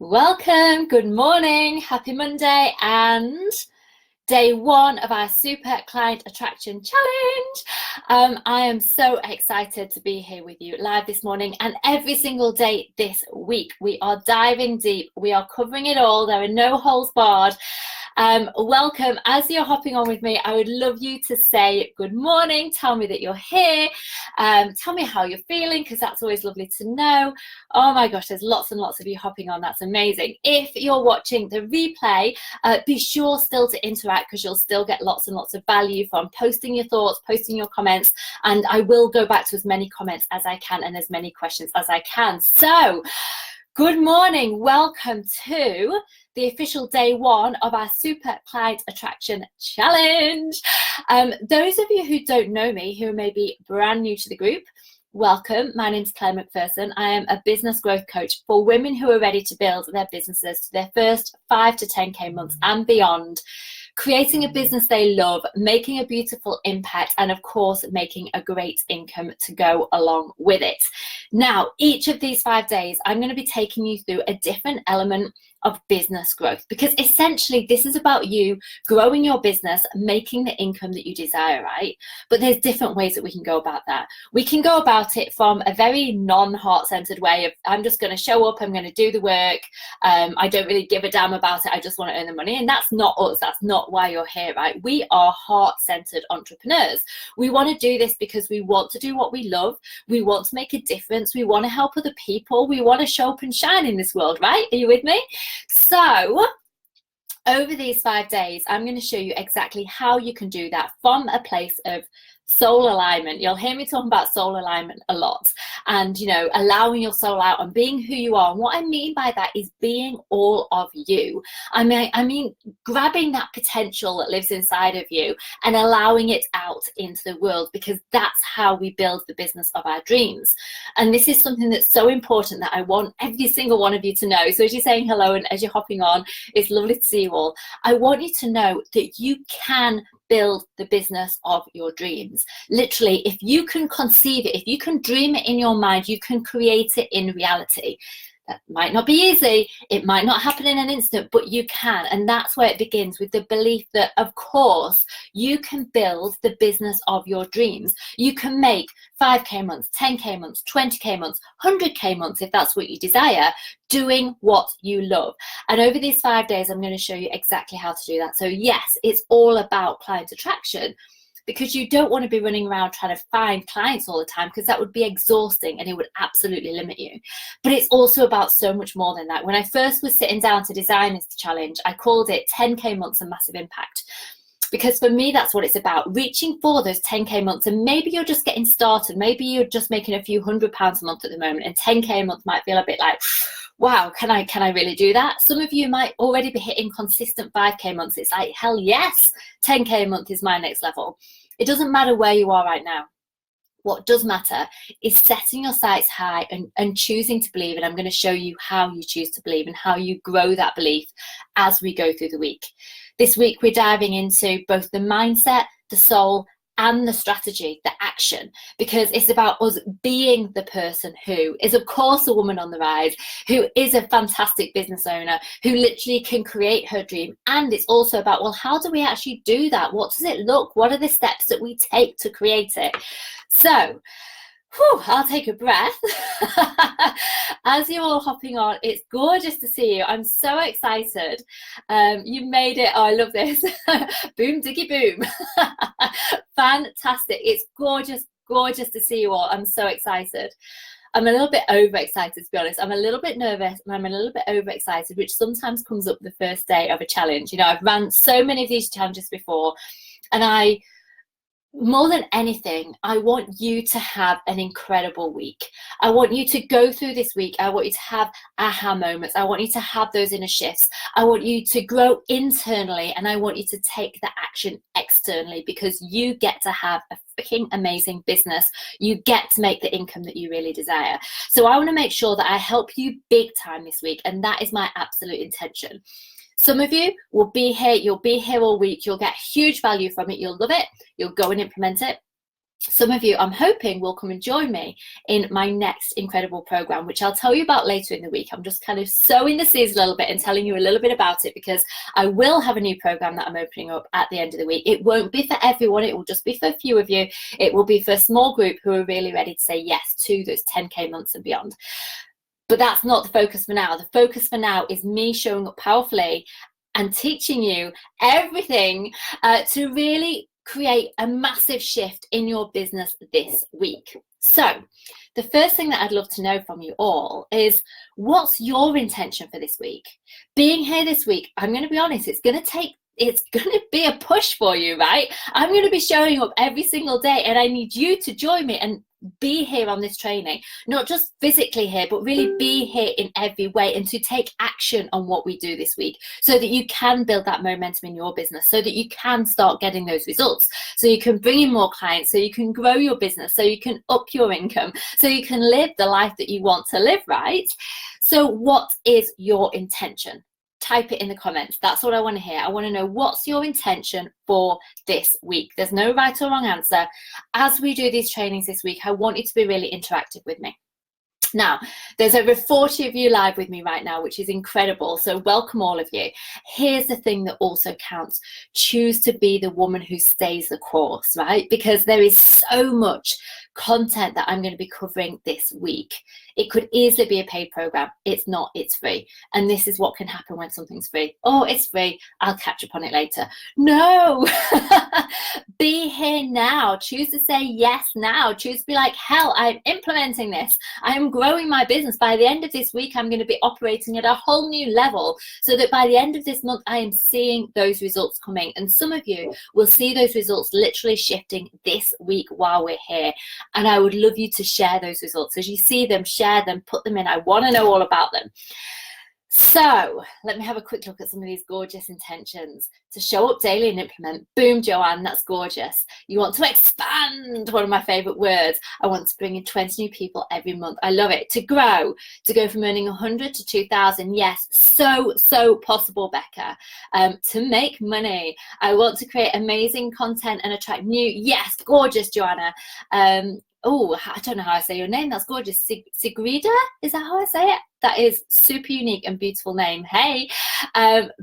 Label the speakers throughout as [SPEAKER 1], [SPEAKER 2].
[SPEAKER 1] Welcome, good morning, happy Monday, and day one of our Super Client Attraction Challenge. I am so excited to be here with you live this morning and every single day this week. We are diving deep, we are covering it all, there are no holes barred. Welcome. As you're hopping on with me, I would love you to say good morning, tell me that you're here, tell me how you're feeling, because that's always lovely to know. Oh my gosh, there's lots and lots of you hopping on. That's amazing. If you're watching the replay, be sure still to interact, because you'll still get lots and lots of value from posting your thoughts, posting your comments, and I will go back to as many comments as I can and as many questions as I can. So good morning, welcome to the official day one of our Super Client Attraction Challenge. Those of you who don't know me, who may be brand new to the group, welcome. My name's Claire McPherson. I am a business growth coach for women who are ready to build their businesses to their first 5 to 10K months and beyond, creating a business they love, making a beautiful impact, and of course, making a great income to go along with it. Now, each of these 5 days, I'm going to be taking you through a different element of business growth, because essentially this is about you growing your business, making the income that you desire, right? But there's different ways that we can go about that. We can go about it from a very non-heart-centered way of, I'm just going to show up, I'm going to do the work, I don't really give a damn about it, I just want to earn the money. And that's not us, that's not why you're here, right? We are heart-centered entrepreneurs. We want to do this because we want to do what we love, we want to make a difference, we want to help other people, we want to show up and shine in this world, right? Are you with me? So over these 5 days, I'm going to show you exactly how you can do that from a place of soul alignment. You'll hear me talking about soul alignment a lot, and allowing your soul out and being who you are. And what I mean by that is being all of you. I mean grabbing that potential that lives inside of you and allowing it out into the world, because that's how we build the business of our dreams. And this is something that's so important that I want every single one of you to know. So as you're saying hello and as you're hopping on, it's lovely to see you all. I want you to know that you can build the business of your dreams. Literally, if you can conceive it, if you can dream it in your mind, you can create it in reality. That might not be easy, it might not happen in an instant, but you can. And that's where it begins, with the belief that, of course, you can build the business of your dreams. You can make 5K months, 10K months, 20K months, 100K months, if that's what you desire, doing what you love. And over these 5 days, I'm going to show you exactly how to do that. So yes, it's all about client attraction, because you don't want to be running around trying to find clients all the time, because that would be exhausting and it would absolutely limit you. But it's also about so much more than that. When I first was sitting down to design this challenge, I called it 10K months and massive impact, because for me, that's what it's about, reaching for those 10K months. And maybe you're just getting started, maybe you're just making a few £100 a month at the moment, and 10K a month might feel a bit like, wow, can I really do that? Some of you might already be hitting consistent 5K months. It's like, hell yes, 10K a month is my next level. It doesn't matter where you are right now. What does matter is setting your sights high and choosing to believe. And I'm going to show you how you choose to believe and how you grow that belief as we go through the week. This week, we're diving into both the mindset, the soul, and the strategy, the action, because it's about us being the person who is, of course, a woman on the rise, who is a fantastic business owner, who literally can create her dream. And it's also about, well, how do we actually do that? What does it look? What are the steps that we take to create it? So, I'll take a breath. As you're all hopping on, it's gorgeous to see you. I'm so excited. You made it. Oh, I love this. Boom, diggy, boom. Fantastic. It's gorgeous, gorgeous to see you all. I'm so excited. I'm a little bit overexcited, to be honest. I'm a little bit nervous and I'm a little bit overexcited, which sometimes comes up the first day of a challenge. I've ran so many of these challenges before, and more than anything, I want you to have an incredible week. I want you to go through this week. I want you to have aha moments. I want you to have those inner shifts. I want you to grow internally, and I want you to take the action externally, because you get to have a freaking amazing business. You get to make the income that you really desire. So I want to make sure that I help you big time this week, and that is my absolute intention. Some of you will be here, you'll be here all week, you'll get huge value from it, you'll love it, you'll go and implement it. some of you, I'm hoping, will come and join me in my next incredible program, which I'll tell you about later in the week. I'm just kind of sowing the seeds a little bit and telling you a little bit about it, because I will have a new program that I'm opening up at the end of the week. It won't be for everyone. It will just be for a few of you. It will be for a small group who are really ready to say yes to those 10K months and beyond. But that's not the focus for now. The focus for now is me showing up powerfully and teaching you everything to really create a massive shift in your business this week. So the first thing that I'd love to know from you all is, what's your intention for this week? Being here this week, I'm going to be honest, it's going to be a push for you, right? I'm going to be showing up every single day, and I need you to join me and be here on this training, not just physically here, but really be here in every way, and to take action on what we do this week, so that you can build that momentum in your business, so that you can start getting those results, so you can bring in more clients, so you can grow your business, so you can up your income, so you can live the life that you want to live, right? So what is your intention? Type it in the comments. That's what I want to hear. I want to know, what's your intention for this week? There's no right or wrong answer. As we do these trainings this week, I want you to be really interactive with me. Now, there's over 40 of you live with me right now, which is incredible. So welcome all of you. Here's the thing that also counts. Choose to be the woman who stays the course, right? Because there is so much content that I'm going to be covering this week. It could easily be a paid program. It's not, it's free. And this is what can happen when something's free. Oh, it's free, I'll catch up on it later. No, be here now. Choose to say yes now. Choose to be like, hell, I'm implementing this. I am growing my business. By the end of this week, I'm going to be operating at a whole new level, so that by the end of this month, I am seeing those results coming. And some of you will see those results literally shifting this week while we're here. And I would love you to share those results. As you see them, share them, put them in. I want to know all about them. So let me have a quick look at some of these gorgeous intentions. To show up daily and implement. Boom, Joanne, that's gorgeous. You want to expand, one of my favorite words. I want to bring in 20 new people every month. I love it. To grow, to go from earning 100 to 2,000. Yes, so possible, Becca. To make money. I want to create amazing content and attract new. Yes, gorgeous, Joanna. Oh, I don't know how I say your name. That's gorgeous. Sigrida? Is that how I say it? That is super unique and beautiful name. Hey,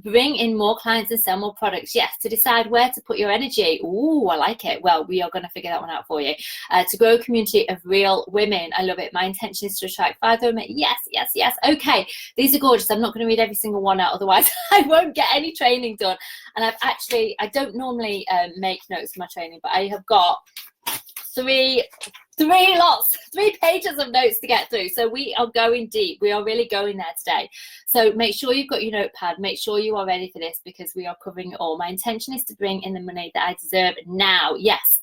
[SPEAKER 1] bring in more clients and sell more products. Yes, to decide where to put your energy. Ooh, I like it. Well, we are going to figure that one out for you. To grow a community of real women. I love it. My intention is to attract 5 women. Yes. Okay, these are gorgeous. I'm not going to read every single one out, otherwise I won't get any training done. And I don't normally make notes for my training, but I have got three pages of notes to get through. So we are going deep. We are really going there today. So make sure you've got your notepad. Make sure you are ready for this, because we are covering it all. My intention is to bring in the money that I deserve now. Yes.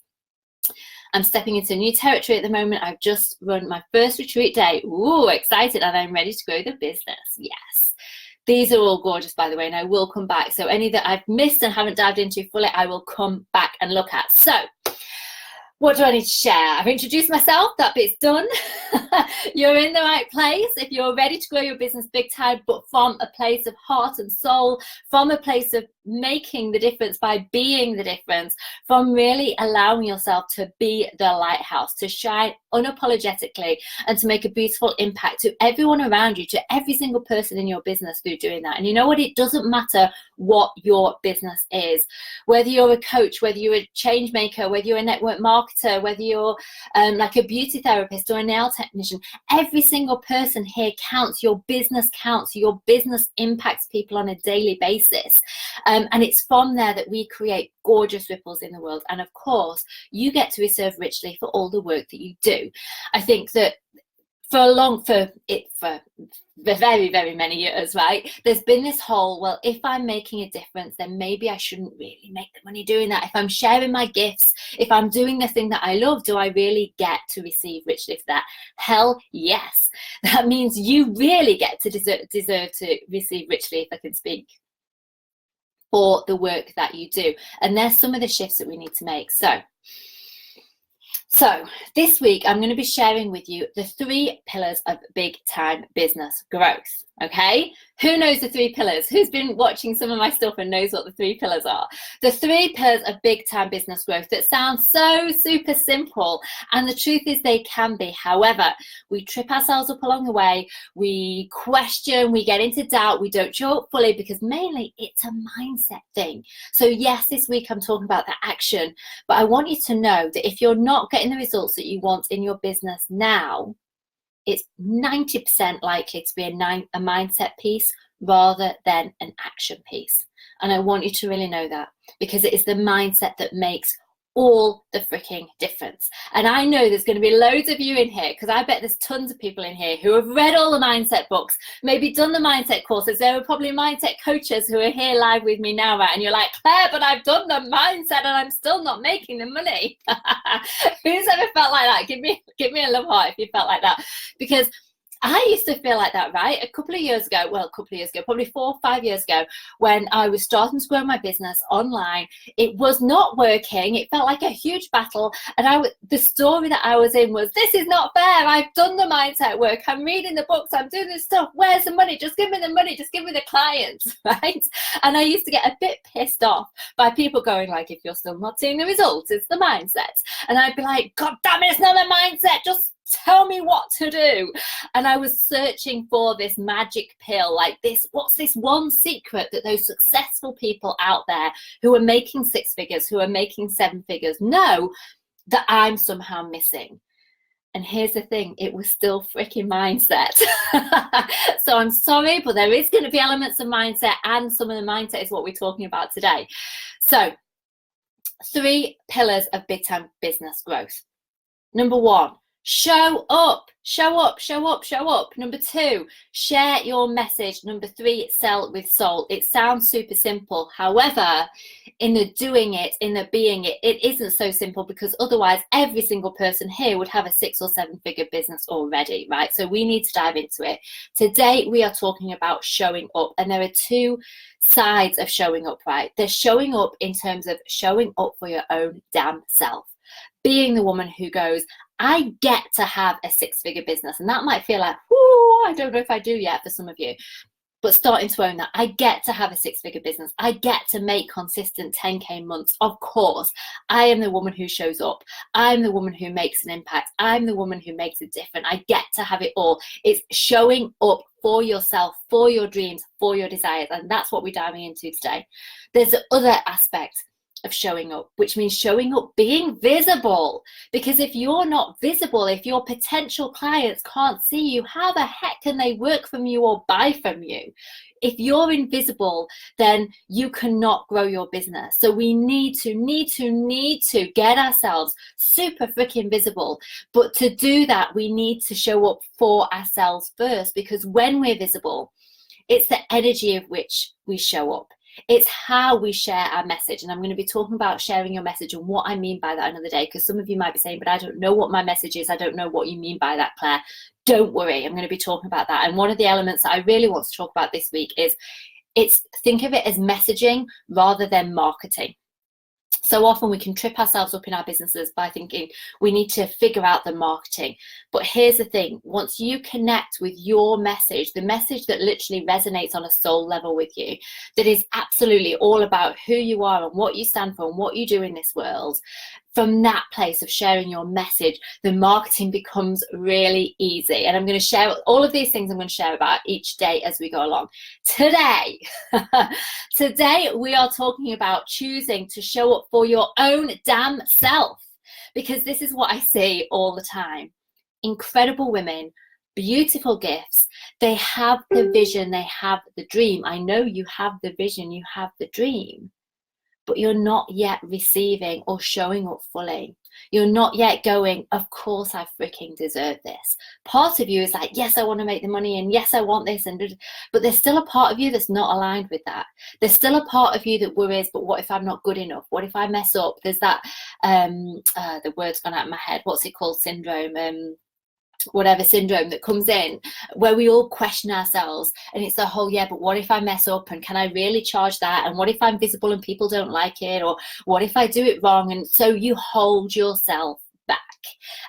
[SPEAKER 1] I'm stepping into new territory at the moment. I've just run my first retreat day. Ooh, excited. And I'm ready to grow the business. Yes. These are all gorgeous, by the way, and I will come back. So any that I've missed and haven't dived into fully, I will come back and look at. So what do I need to share? I've introduced myself, that bit's done. You're in the right place if you're ready to grow your business big time, but from a place of heart and soul, from a place of making the difference by being the difference, from really allowing yourself to be the lighthouse, to shine unapologetically, and to make a beautiful impact to everyone around you, to every single person in your business through doing that. And you know what? It doesn't matter what your business is, whether you're a coach, whether you're a change maker, whether you're a network marketer, whether you're like a beauty therapist or a nail technician. Every single person here counts. Your business counts. Your business impacts people on a daily basis. And it's from there that we create gorgeous ripples in the world. And of course, you get to receive richly for all the work that you do. I think that for very, very many years, right, there's been this whole, well, if I'm making a difference, then maybe I shouldn't really make the money doing that. If I'm sharing my gifts, if I'm doing the thing that I love, do I really get to receive richly for that? Hell yes. That means you really get to deserve to receive richly, if I can speak, for the work that you do. And there's some of the shifts that we need to make. So this week, I'm going to be sharing with you the 3 pillars of big time business growth. Okay, who knows the 3 pillars? Who's been watching some of my stuff and knows what the 3 pillars are? The 3 pillars of big time business growth that sound so super simple, and the truth is they can be. However, we trip ourselves up along the way, we question, we get into doubt, we don't show up fully because mainly it's a mindset thing. So yes, this week I'm talking about the action, but I want you to know that if you're not getting the results that you want in your business now, it's 90% likely to be a mindset piece rather than an action piece. And I want you to really know that, because it is the mindset that makes all the freaking difference. And I know there's going to be loads of you in here, because I bet there's tons of people in here who have read all the mindset books, maybe done the mindset courses. There are probably mindset coaches who are here live with me now, right? And you're like, Claire, but I've done the mindset and I'm still not making the money. Who's ever felt like that? Give me a love heart if you felt like that, because I used to feel like that, right? A couple of years ago, probably 4 or 5 years ago, when I was starting to grow my business online, it was not working. It felt like a huge battle. And the story that I was in was, this is not fair. I've done the mindset work. I'm reading the books. I'm doing this stuff. Where's the money? Just give me the money. Just give me the clients, right? And I used to get a bit pissed off by people going like, if you're still not seeing the results, it's the mindset. And I'd be like, God damn it, it's not the mindset. Just tell me what to do. And I was searching for this magic pill, like this, what's this one secret that those successful people out there who are making 6 figures, who are making 7 figures, know that I'm somehow missing. And here's the thing, it was still freaking mindset. So I'm sorry, but there is going to be elements of mindset, and some of the mindset is what we're talking about today. So 3 pillars of big time business growth. Number 1, show up. Number 2, share your message. Number 3, sell with soul. It sounds super simple. However, in the doing it, in the being it, it isn't so simple, because otherwise every single person here would have a 6 or 7 figure business already, right? So we need to dive into it. Today, we are talking about showing up, and there are 2 sides of showing up, right? There's showing up in terms of showing up for your own damn self. Being the woman who goes, I get to have a 6-figure business. And that might feel like, whoo, I don't know if I do yet for some of you. But starting to own that, I get to have a 6-figure business. I get to make consistent 10K months. Of course, I am the woman who shows up. I'm the woman who makes an impact. I'm the woman who makes a difference. I get to have it all. It's showing up for yourself, for your dreams, for your desires. And that's what we're diving into today. There's the other aspect of showing up, which means showing up being visible. Because if you're not visible, if your potential clients can't see you, how the heck can they work from you or buy from you? If you're invisible, then you cannot grow your business. So we need to get ourselves super freaking visible. But to do that, we need to show up for ourselves first, because when we're visible, it's the energy of which we show up. It's how we share our message. And I'm going to be talking about sharing your message and what I mean by that another day, because some of you might be saying, but I don't know what my message is. I don't know what you mean by that, Claire. Don't worry, I'm going to be talking about that. And one of the elements that I really want to talk about this week is think of it as messaging rather than marketing. So often we can trip ourselves up in our businesses by thinking we need to figure out the marketing. But here's the thing, once you connect with your message, the message that literally resonates on a soul level with you, that is absolutely all about who you are and what you stand for and what you do in this world, from that place of sharing your message, the marketing becomes really easy. And I'm going to share all of these things I'm going to share about each day as we go along. Today we are talking about choosing to show up for your own damn self, because this is what I see all the time. Incredible women, beautiful gifts, they have the vision, they have the dream. I know you have the vision, you have the dream, but you're not yet receiving or showing up fully. You're not yet going, of course I freaking deserve this. Part of you is like, yes, I want to make the money, and yes, I want this, but there's still a part of you that's not aligned with that. There's still a part of you that worries, but what if I'm not good enough? What if I mess up? There's that, the word's gone out of my head. What's it called? Syndrome. Whatever syndrome that comes in, where we all question ourselves, and it's the whole, yeah, but what if I mess up, and can I really charge that, and what if I'm visible and people don't like it, or what if I do it wrong? And so you hold yourself back.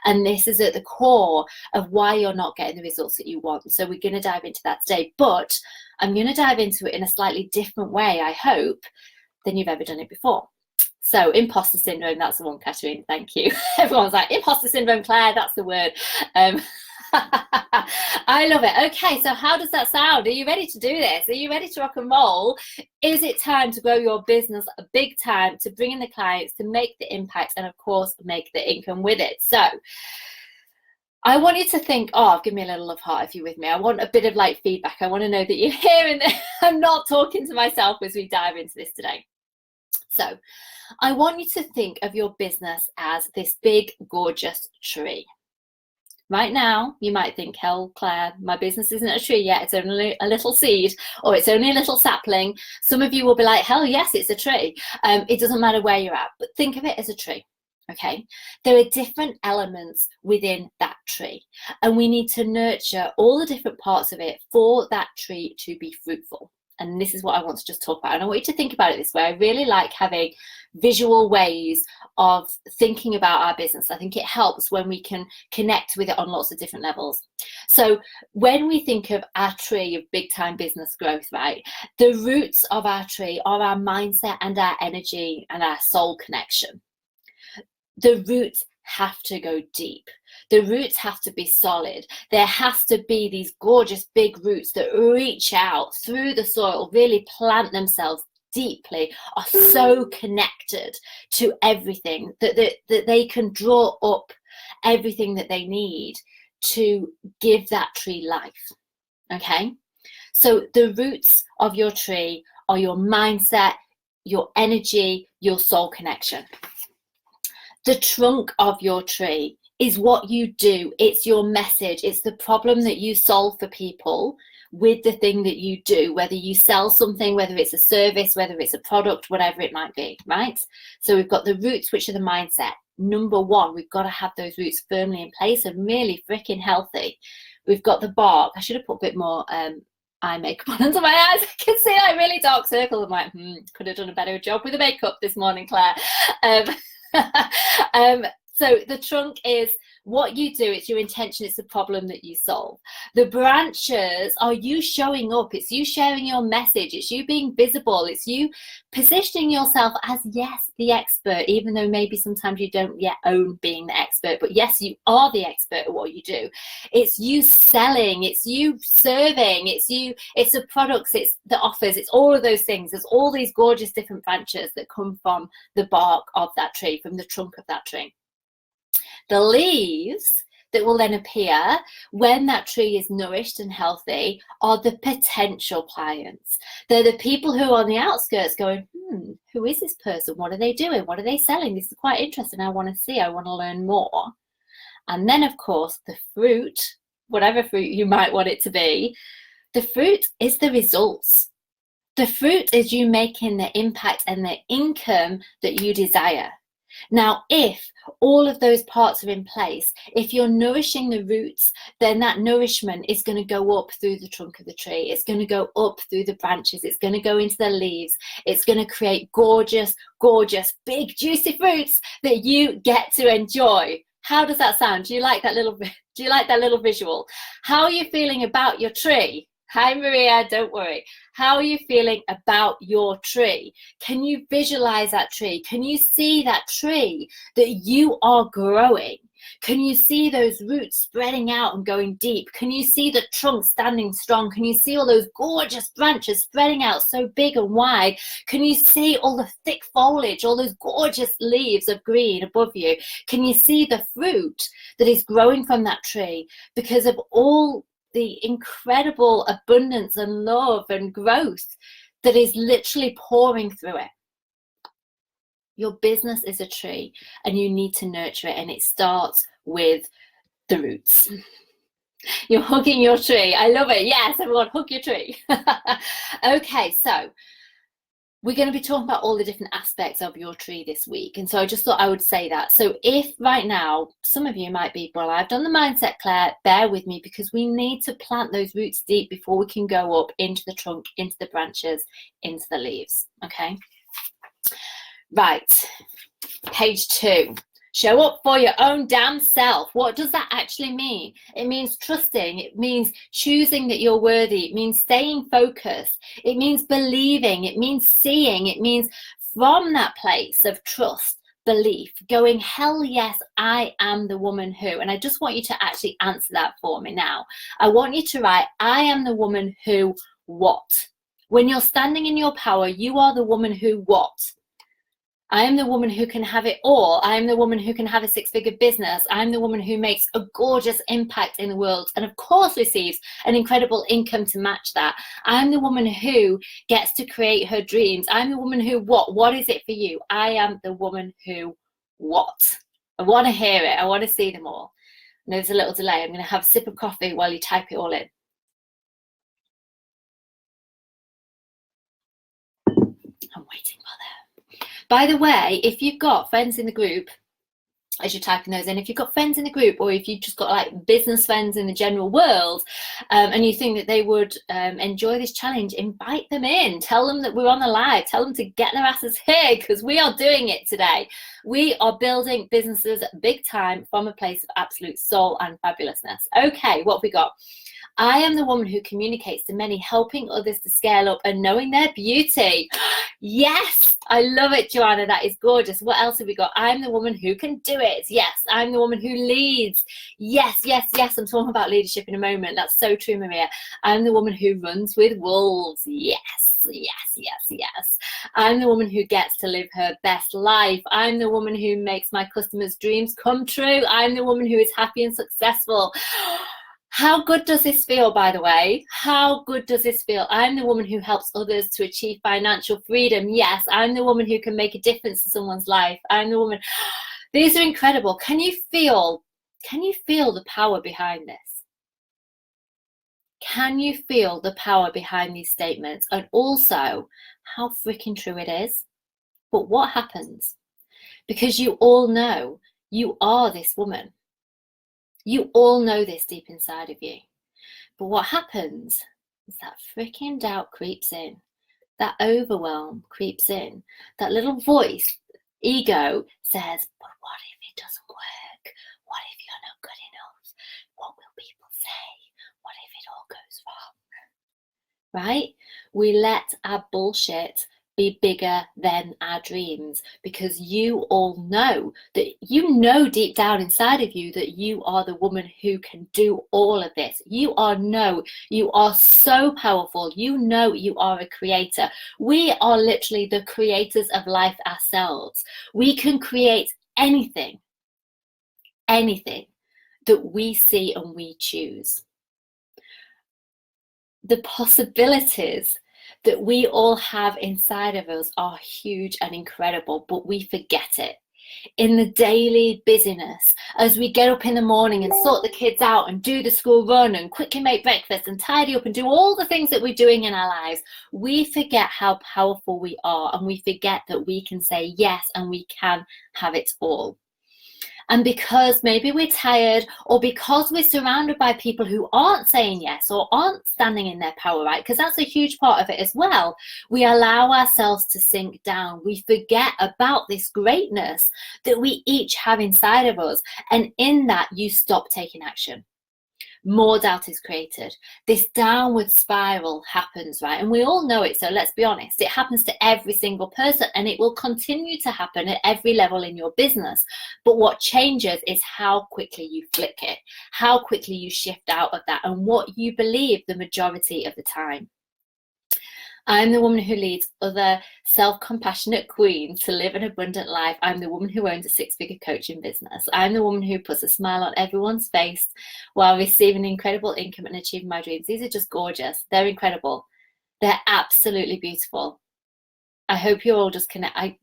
[SPEAKER 1] And this is at the core of why you're not getting the results that you want. So we're going to dive into that today, but I'm going to dive into it in a slightly different way, I hope, than you've ever done it before. So imposter syndrome, that's the one, Katerina, thank you. Everyone's like, imposter syndrome, Claire, that's the word. I love it. Okay, so how does that sound? Are you ready to do this? Are you ready to rock and roll? Is it time to grow your business big time, to bring in the clients, to make the impact, and of course, make the income with it? So I want you to think, oh, give me a little love heart if you're with me. I want a bit of like feedback. I want to know that you're here and I'm not talking to myself as we dive into this today. So I want you to think of your business as this big, gorgeous tree. Right now, you might think, hell, Claire, my business isn't a tree yet. It's only a little seed, or it's only a little sapling. Some of you will be like, hell, yes, it's a tree. It doesn't matter where you're at, but think of it as a tree. Okay, there are different elements within that tree, and we need to nurture all the different parts of it for that tree to be fruitful. And this is what I want to just talk about. And I want you to think about it this way. I really like having visual ways of thinking about our business. I think it helps when we can connect with it on lots of different levels. So when we think of our tree of big time business growth, right, the roots of our tree are our mindset and our energy and our soul connection. The roots have to go deep. The roots have to be solid. There has to be these gorgeous big roots that reach out through the soil, really plant themselves deeply, are so connected to everything that they can draw up everything that they need to give that tree life. Okay? So the roots of your tree are your mindset, your energy, your soul connection. The trunk of your tree is what you do. It's your message. It's the problem that you solve for people with the thing that you do, whether you sell something, whether it's a service, whether it's a product, whatever it might be, right? So we've got the roots, which are the mindset. Number one, we've got to have those roots firmly in place and really freaking healthy. We've got the bark. I should have put a bit more eye makeup on under my eyes. I can see like really dark circles. I'm like, could have done a better job with the makeup this morning, Claire. So the trunk is what you do, it's your intention, it's the problem that you solve. The branches are you showing up, it's you sharing your message, it's you being visible, it's you positioning yourself as, yes, the expert, even though maybe sometimes you don't yet own being the expert, but yes, you are the expert at what you do. It's you selling, it's you serving, it's the products, it's the offers, it's all of those things. There's all these gorgeous different branches that come from the bark of that tree, from the trunk of that tree. The leaves that will then appear when that tree is nourished and healthy are the potential clients. They're the people who are on the outskirts going, who is this person? What are they doing? What are they selling? This is quite interesting. I want to see. I want to learn more. And then, of course, the fruit, whatever fruit you might want it to be, the fruit is the results. The fruit is you making the impact and the income that you desire. Now, if all of those parts are in place, if you're nourishing the roots, then that nourishment is going to go up through the trunk of the tree. It's going to go up through the branches. It's going to go into the leaves. It's going to create gorgeous, gorgeous, big, juicy fruits that you get to enjoy. How does that sound? Do you like that little visual? How are you feeling about your tree? Hi, Maria, don't worry. How are you feeling about your tree? Can you visualize that tree? Can you see that tree that you are growing? Can you see those roots spreading out and going deep? Can you see the trunk standing strong? Can you see all those gorgeous branches spreading out so big and wide? Can you see all the thick foliage, all those gorgeous leaves of green above you? Can you see the fruit that is growing from that tree because of all the incredible abundance and love and growth that is literally pouring through it? Your business is a tree and you need to nurture it, and it starts with the roots. You're hugging your tree. I love it. Yes, everyone, hug your tree. Okay, so we're going to be talking about all the different aspects of your tree this week. And so I just thought I would say that. So if right now, some of you might be, well, I've done the mindset, Claire, bear with me, because we need to plant those roots deep before we can go up into the trunk, into the branches, into the leaves. Okay. Right. Page 2. Show up for your own damn self. What does that actually mean? It means trusting. It means choosing that you're worthy. It means staying focused. It means believing. It means seeing. It means from that place of trust, belief, going, hell yes, I am the woman who. And I just want you to actually answer that for me now. I want you to write, I am the woman who what? When you're standing in your power, you are the woman who what? I am the woman who can have it all. I am the woman who can have a six-figure business. I'm the woman who makes a gorgeous impact in the world and of course receives an incredible income to match that. I'm the woman who gets to create her dreams. I'm the woman who what? What is it for you? I am the woman who what? I want to hear it. I want to see them all. And there's a little delay. I'm going to have a sip of coffee while you type it all in. I'm waiting for that. By the way, if you've got friends in the group, as you're typing those in, if you've got friends in the group, or if you've just got like business friends in the general world, and you think that they would enjoy this challenge, invite them in. Tell them that we're on the live. Tell them to get their asses here, because we are doing it today. We are building businesses big time from a place of absolute soul and fabulousness. Okay, what have we got? I am the woman who communicates to many, helping others to scale up and knowing their beauty. Yes, I love it, Joanna. That is gorgeous. What else have we got? I'm the woman who can do it. Yes, I'm the woman who leads. Yes, yes, yes. I'm talking about leadership in a moment. That's so true, Maria. I'm the woman who runs with wolves. Yes, yes, yes, yes. I'm the woman who gets to live her best life. I'm the woman who makes my customers' dreams come true. I'm the woman who is happy and successful. How good does this feel, by the way? How good does this feel? I'm the woman who helps others to achieve financial freedom. Yes, I'm the woman who can make a difference in someone's life. I'm the woman. These are incredible. Can you feel the power behind this? Can you feel the power behind these statements? And also how freaking true it is? But what happens? Because you all know you are this woman. You all know this deep inside of you. But what happens is that freaking doubt creeps in. That overwhelm creeps in. That little voice, ego, says, but what if it doesn't work? What if you're not good enough? What will people say? What if it all goes wrong? Right? We let our bullshit be bigger than our dreams, because you all know that, you know deep down inside of you that you are the woman who can do all of this. You are so powerful. You know you are a creator. We are literally the creators of life ourselves. We can create anything that we see and we choose. The possibilities that we all have inside of us are huge and incredible, but we forget it. In the daily busyness, as we get up in the morning and sort the kids out and do the school run and quickly make breakfast and tidy up and do all the things that we're doing in our lives, we forget how powerful we are, and we forget that we can say yes and we can have it all. And because maybe we're tired, or because we're surrounded by people who aren't saying yes or aren't standing in their power, right? Because that's a huge part of it as well. We allow ourselves to sink down. We forget about this greatness that we each have inside of us. And in that, you stop taking action. More doubt is created. This downward spiral happens, right? And we all know it, so let's be honest. It happens to every single person, and it will continue to happen at every level in your business. But what changes is how quickly you flick it, how quickly you shift out of that, and what you believe the majority of the time. I'm the woman who leads other self-compassionate queens to live an abundant life. I'm the woman who owns a six-figure coaching business. I'm the woman who puts a smile on everyone's face while receiving incredible income and achieving my dreams. These are just gorgeous. They're incredible. They're absolutely beautiful. I hope you're all just connected.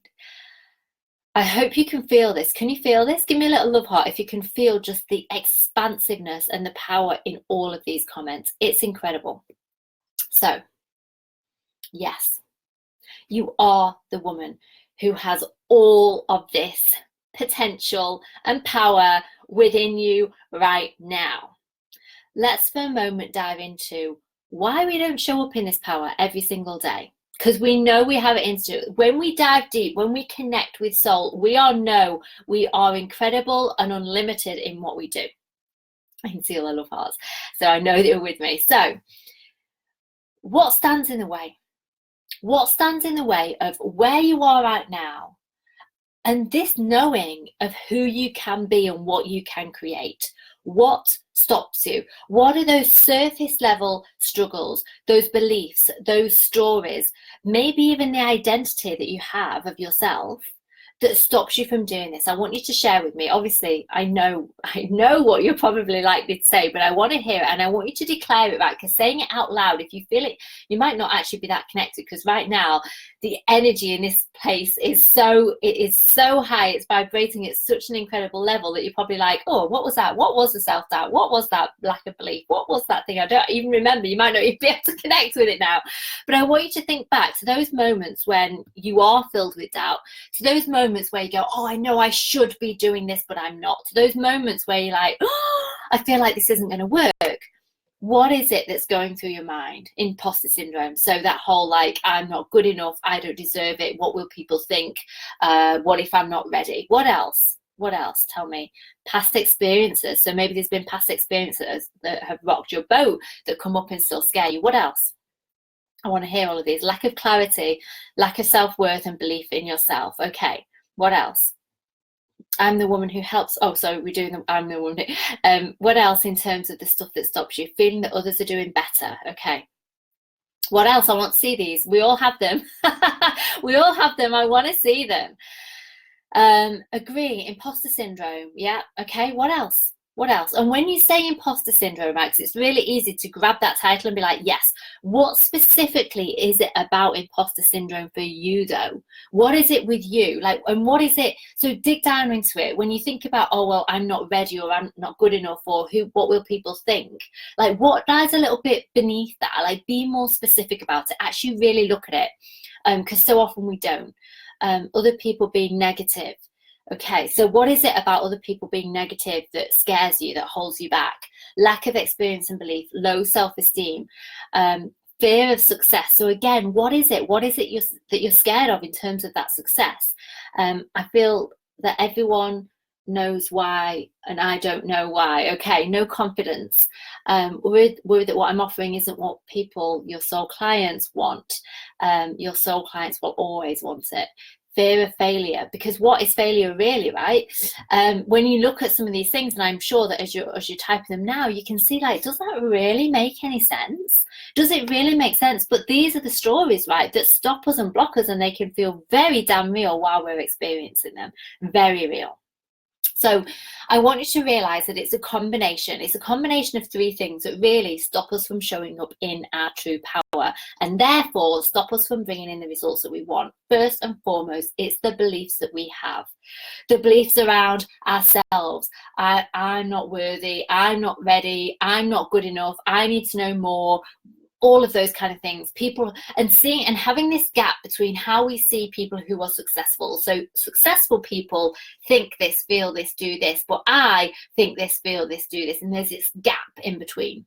[SPEAKER 1] I hope you can feel this. Can you feel this? Give me a little love heart if you can feel just the expansiveness and the power in all of these comments. It's incredible. So, yes, you are the woman who has all of this potential and power within you right now. Let's for a moment dive into why we don't show up in this power every single day. because we know we have it instant. When we dive deep, when we connect with soul, we are incredible and unlimited in what we do. I can see all the love hearts, so I know that you're with me. So what stands in the way? What stands in the way of where you are right now, and this knowing of who you can be and what you can create? What stops you? What are those surface level struggles, those beliefs, those stories, maybe even the identity that you have of yourself that stops you from doing this? I want you to share with me. Obviously, I know what you're probably likely to say, but I want to hear it, and I want you to declare it, right? Because saying it out loud, if you feel it, you might not actually be that connected, because right now the energy in this place is so high, it's vibrating at such an incredible level that you're probably like, oh, what was that? What was the self-doubt? What was that lack of belief? What was that thing? I don't even remember. You might not even be able to connect with it now. But I want you to think back to those moments when you are filled with doubt, to those moments where you go, oh, I know I should be doing this, but I'm not. To those moments where you're like, oh, I feel like this isn't going to work. What is it that's going through your mind? Imposter syndrome. So that whole like, I'm not good enough, I don't deserve it, what will people think? What if I'm not ready? What else? What else? Tell me. Past experiences. So maybe there's been past experiences that have rocked your boat, that come up and still scare you. What else? I want to hear all of these. Lack of clarity, lack of self-worth and belief in yourself. Okay, what else? I'm the woman who helps. Oh, sorry, we're doing the I'm the woman. What else in terms of the stuff that stops you? Feeling that others are doing better. Okay. What else? I want to see these. We all have them. We all have them. I want to see them. Agree. Imposter syndrome. Yeah. Okay. What else? What else? And when you say imposter syndrome, Max, it's really easy to grab that title and be like, yes, what specifically is it about imposter syndrome for you though? What is it with you? Like, and what is it? So dig down into it. When you think about, oh, well, I'm not ready, or I'm not good enough, or what will people think? Like, what lies a little bit beneath that? Like, be more specific about it. Actually really look at it. Because so often we don't. Other people being negative. Okay, so what is it about other people being negative that scares you, that holds you back? Lack of experience and belief, low self-esteem, fear of success. So again, what is it? What is it that you're scared of in terms of that success? I feel that everyone knows why, and I don't know why. Okay, no confidence. Worried that what I'm offering isn't what people, your soul clients want. Your soul clients will always want it. Fear of failure, because what is failure really, right? When you look at some of these things, and I'm sure that as you're typing them now, you can see, like, does that really make any sense? Does it really make sense? But these are the stories, right, that stop us and block us, and they can feel very damn real while we're experiencing them. Very real. So I want you to realize that it's a combination of three things that really stop us from showing up in our true power, and therefore stop us from bringing in the results that we want. First and foremost, it's the beliefs that we have. The beliefs around ourselves. I'm not worthy, I'm not ready, I'm not good enough, I need to know more. All of those kind of things, people, and seeing and having this gap between how we see people who are successful. So successful people think this, feel this, do this, but I think this, feel this, do this, and there's this gap in between.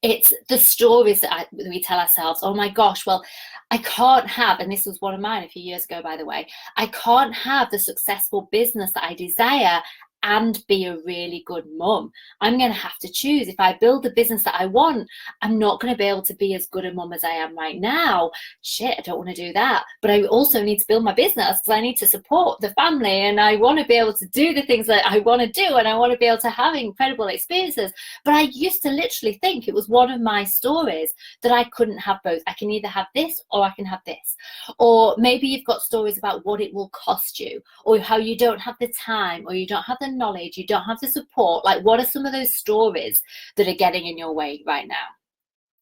[SPEAKER 1] It's the stories that we tell ourselves. Oh my gosh, well, I can't have, and this was one of mine a few years ago, by the way, I can't have the successful business that I desire and be a really good mum. I'm going to have to choose. If I build the business that I want, I'm not going to be able to be as good a mum as I am right now. Shit, I don't want to do that. But I also need to build my business because I need to support the family, and I want to be able to do the things that I want to do, and I want to be able to have incredible experiences. But I used to literally think it was one of my stories that I couldn't have both. I can either have this or I can have this. Or maybe you've got stories about what it will cost you, or how you don't have the time, or you don't have the knowledge, you don't have the support. Like, what are some of those stories that are getting in your way right now?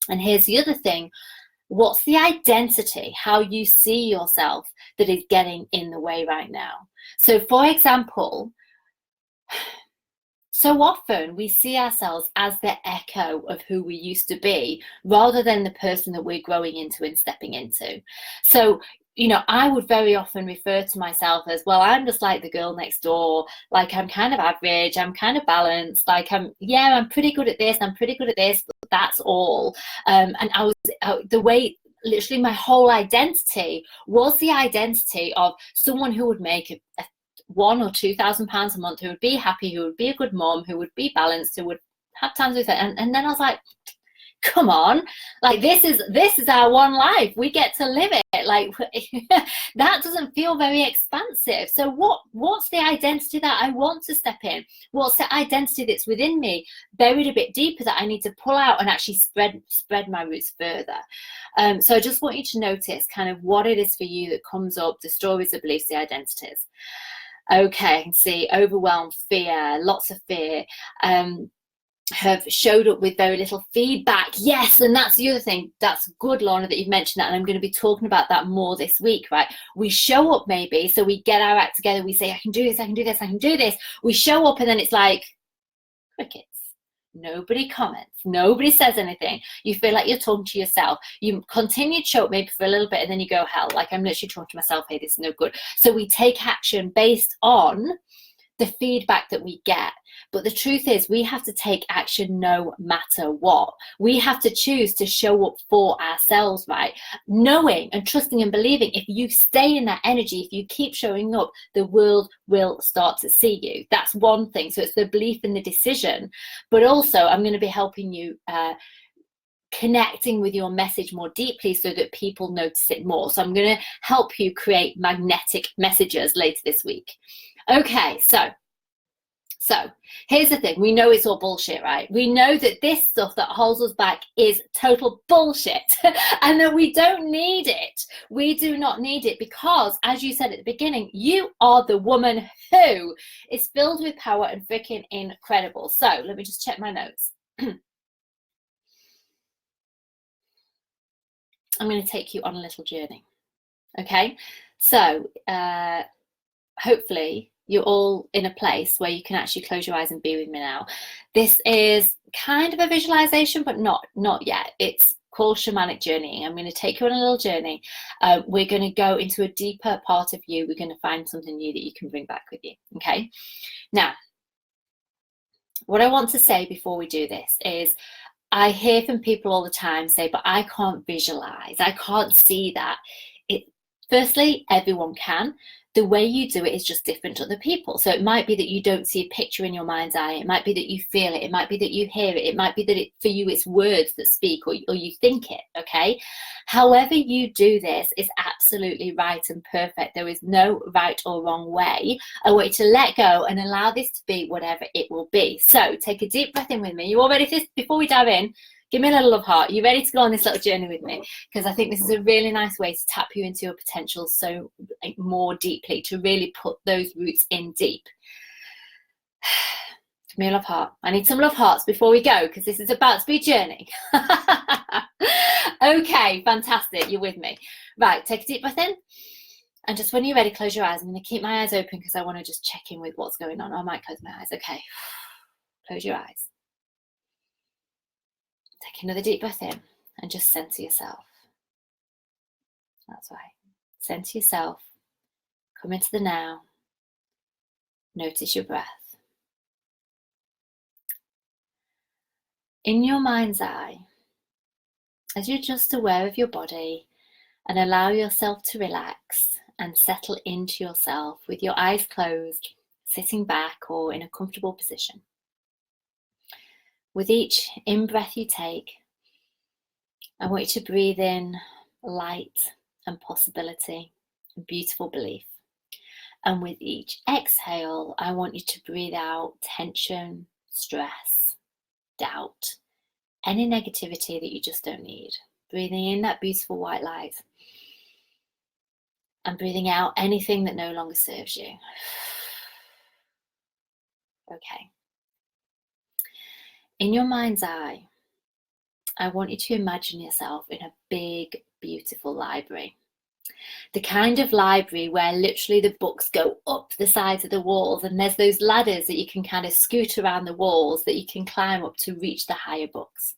[SPEAKER 1] And here's the other thing. What's the identity, how you see yourself, that is getting in the way right now? So for example, so often we see ourselves as the echo of who we used to be, rather than the person that we're growing into and stepping into. So, you know, I would very often refer to myself as, well, I'm just like the girl next door. Like, I'm kind of average, I'm kind of balanced. Like, I'm pretty good at this, I'm pretty good at this, but that's all. And the way literally my whole identity was the identity of someone who would make a £1,000 or £2,000 a month, who would be happy, who would be a good mom, who would be balanced, who would have times with it. And then I was like, come on, like this is our one life, we get to live it. Like that doesn't feel very expansive. So what's the identity that I want to step in? What's the identity that's within me, buried a bit deeper, that I need to pull out and actually spread my roots further? So I just want you to notice kind of what it is for you that comes up, the stories, the beliefs, the identities. Okay, I can see overwhelm, fear, lots of fear, have showed up with very little feedback. Yes, and that's the other thing. That's good, Lorna, that you've mentioned that, and I'm going to be talking about that more this week, right? We show up maybe, so we get our act together, we say, I can do this, I can do this, I can do this. We show up and then it's like crickets. Nobody comments, nobody says anything. You feel like you're talking to yourself. You continue to show up maybe for a little bit and then you go, hell, like I'm literally talking to myself here, this is no good. So we take action based on the feedback that we get. But the truth is, we have to take action no matter what. We have to choose to show up for ourselves, right? Knowing and trusting and believing, if you stay in that energy, if you keep showing up, the world will start to see you. That's one thing. So it's the belief in the decision. But also, I'm going to be helping you connecting with your message more deeply so that people notice it more. So I'm going to help you create magnetic messages later this week. Okay, so here's the thing. We know it's all bullshit, right? We know that this stuff that holds us back is total bullshit and that we don't need it. We do not need it because, as you said at the beginning, you are the woman who is filled with power and freaking incredible. So let me just check my notes. I'm going to take you on a little journey. Okay, so hopefully you're all in a place where you can actually close your eyes and be with me now. This is kind of a visualization, but not yet. It's called shamanic journey. I'm going to take you on a little journey. We're going to go into a deeper part of you. We're going to find something new that you can bring back with you. Okay, now what I want to say before we do this is, I hear from people all the time say, but I can't visualize, I can't see that. Firstly, everyone can. The way you do it is just different to other people. So it might be that you don't see a picture in your mind's eye. It might be that you feel it. It might be that you hear it. It might be that for you it's words that speak, or you think it, okay? However you do this is absolutely right and perfect. There is no right or wrong way. I want you to let go and allow this to be whatever it will be. So take a deep breath in with me. You all ready for this? Before we dive in, give me a little love heart. You ready to go on this little journey with me? Because I think this is a really nice way to tap you into your potential so more deeply, to really put those roots in deep. Give me a love heart. I need some love hearts before we go, because this is about to be a journey. Okay, fantastic. You're with me. Right, take a deep breath in. And just when you're ready, close your eyes. I'm going to keep my eyes open because I want to just check in with what's going on. I might close my eyes. Okay. Close your eyes. Take another deep breath in and just center yourself. That's right. Center yourself. Come into the now. Notice your breath. In your mind's eye, as you're just aware of your body, and allow yourself to relax and settle into yourself with your eyes closed, sitting back or in a comfortable position. With each in-breath you take, I want you to breathe in light and possibility and beautiful belief. And with each exhale, I want you to breathe out tension, stress, doubt, any negativity that you just don't need. Breathing in that beautiful white light and breathing out anything that no longer serves you. Okay. In your mind's eye, I want you to imagine yourself in a big, beautiful library. The kind of library where literally the books go up the sides of the walls, and there's those ladders that you can kind of scoot around the walls that you can climb up to reach the higher books.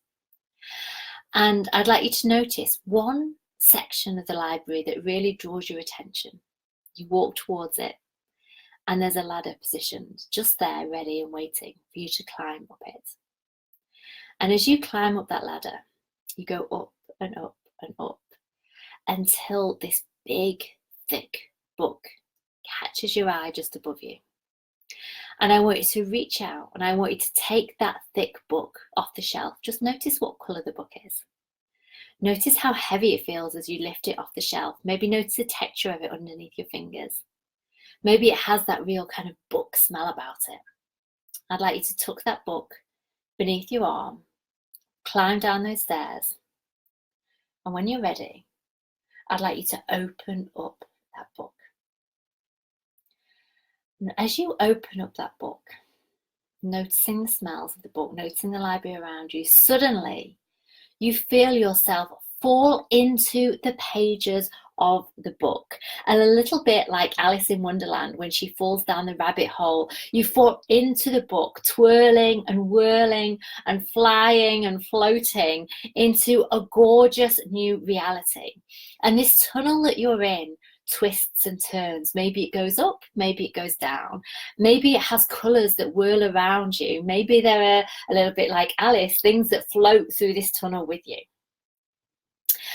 [SPEAKER 1] And I'd like you to notice one section of the library that really draws your attention. You walk towards it, and there's a ladder positioned just there, ready and waiting for you to climb up it. And as you climb up that ladder, you go up and up and up. until this big, thick book catches your eye just above you. And I want you to reach out and I want you to take that thick book off the shelf. Just notice what colour the book is. Notice how heavy it feels as you lift it off the shelf. Maybe notice the texture of it underneath your fingers. Maybe it has that real kind of book smell about it. I'd like you to tuck that book beneath your arm, climb down those stairs, and when you're ready, I'd like you to open up that book. And as you open up that book, noticing the smells of the book, noticing the library around you, suddenly you feel yourself fall into the pages of the book. And a little bit like Alice in Wonderland when she falls down the rabbit hole, you fall into the book, twirling and whirling and flying and floating into a gorgeous new reality. And this tunnel that you're in twists and turns. Maybe it goes up, maybe it goes down. Maybe it has colours that whirl around you. Maybe there are, a little bit like Alice, things that float through this tunnel with you.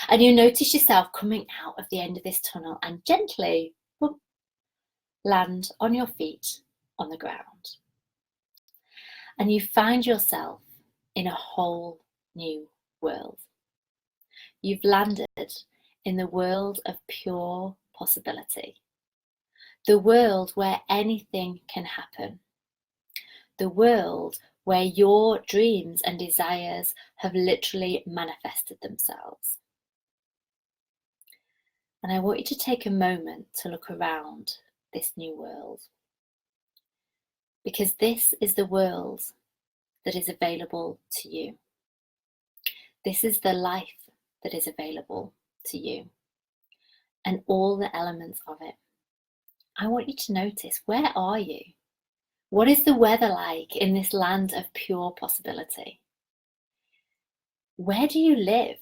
[SPEAKER 1] And you notice yourself coming out of the end of this tunnel and gently land on your feet on the ground. And you find yourself in a whole new world. You've landed in the world of pure possibility. The world where anything can happen. The world where your dreams and desires have literally manifested themselves. And I want you to take a moment to look around this new world, because this is the world that is available to you. This is the life that is available to you and all the elements of it. I want you to notice, where are you? What is the weather like in this land of pure possibility? Where do you live?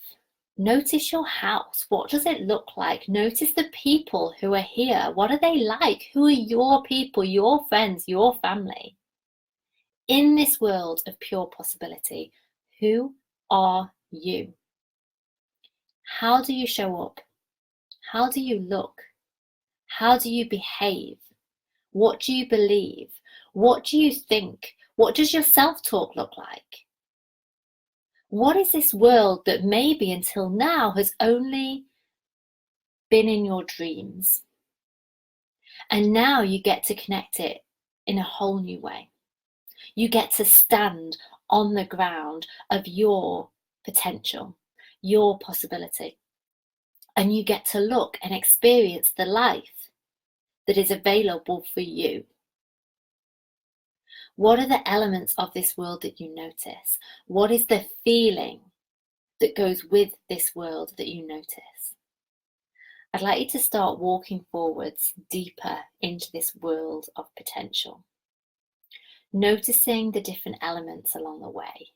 [SPEAKER 1] Notice your house. What does it look like? Notice the people who are here. What are they like? Who are your people, your friends, your family? In this world of pure possibility, who are you? How do you show up? How do you look? How do you behave? What do you believe? What do you think? What does your self-talk look like? What is this world that maybe until now has only been in your dreams? And now you get to connect it in a whole new way. You get to stand on the ground of your potential, your possibility. And you get to look and experience the life that is available for you. What are the elements of this world that you notice? What is the feeling that goes with this world that you notice? I'd like you to start walking forwards deeper into this world of potential, noticing the different elements along the way.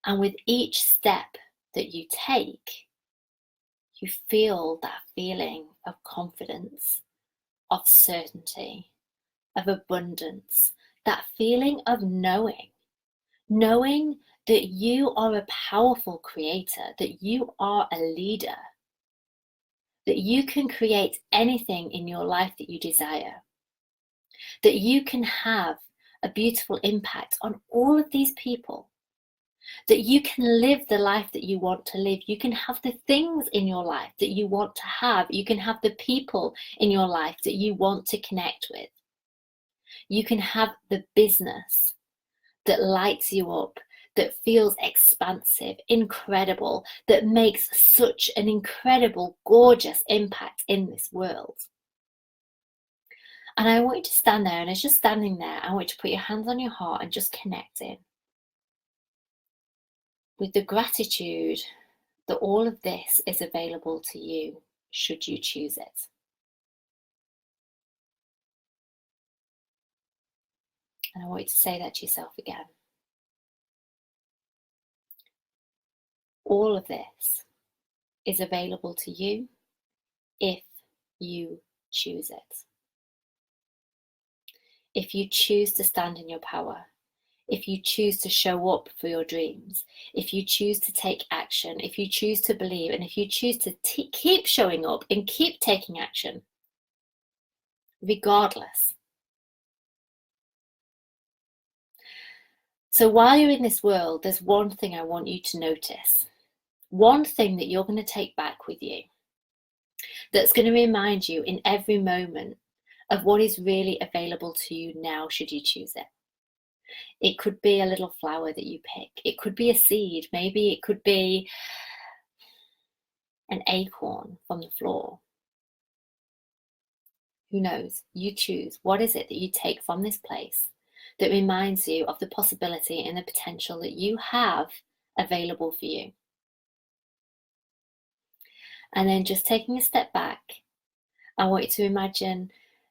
[SPEAKER 1] And with each step that you take, you feel that feeling of confidence, of certainty, of abundance, that feeling of knowing that you are a powerful creator, that you are a leader, that you can create anything in your life that you desire, that you can have a beautiful impact on all of these people, that you can live the life that you want to live. You can have the things in your life that you want to have. You can have the people in your life that you want to connect with. You can have the business that lights you up, that feels expansive, incredible, that makes such an incredible, gorgeous impact in this world. And I want you to stand there, and as you're standing there, I want you to put your hands on your heart and just connect in with the gratitude that all of this is available to you, should you choose it. And I want you to say that to yourself again. All of this is available to you if you choose it. If you choose to stand in your power, if you choose to show up for your dreams, if you choose to take action, if you choose to believe, and if you choose to keep showing up and keep taking action, regardless. So while you're in this world, there's one thing I want you to notice. One thing that you're going to take back with you that's going to remind you in every moment of what is really available to you now, should you choose it. It could be a little flower that you pick. It could be a seed. Maybe it could be an acorn from the floor. Who knows? You choose. What is it that you take from this place that reminds you of the possibility and the potential that you have available for you? And then just taking a step back, I want you to imagine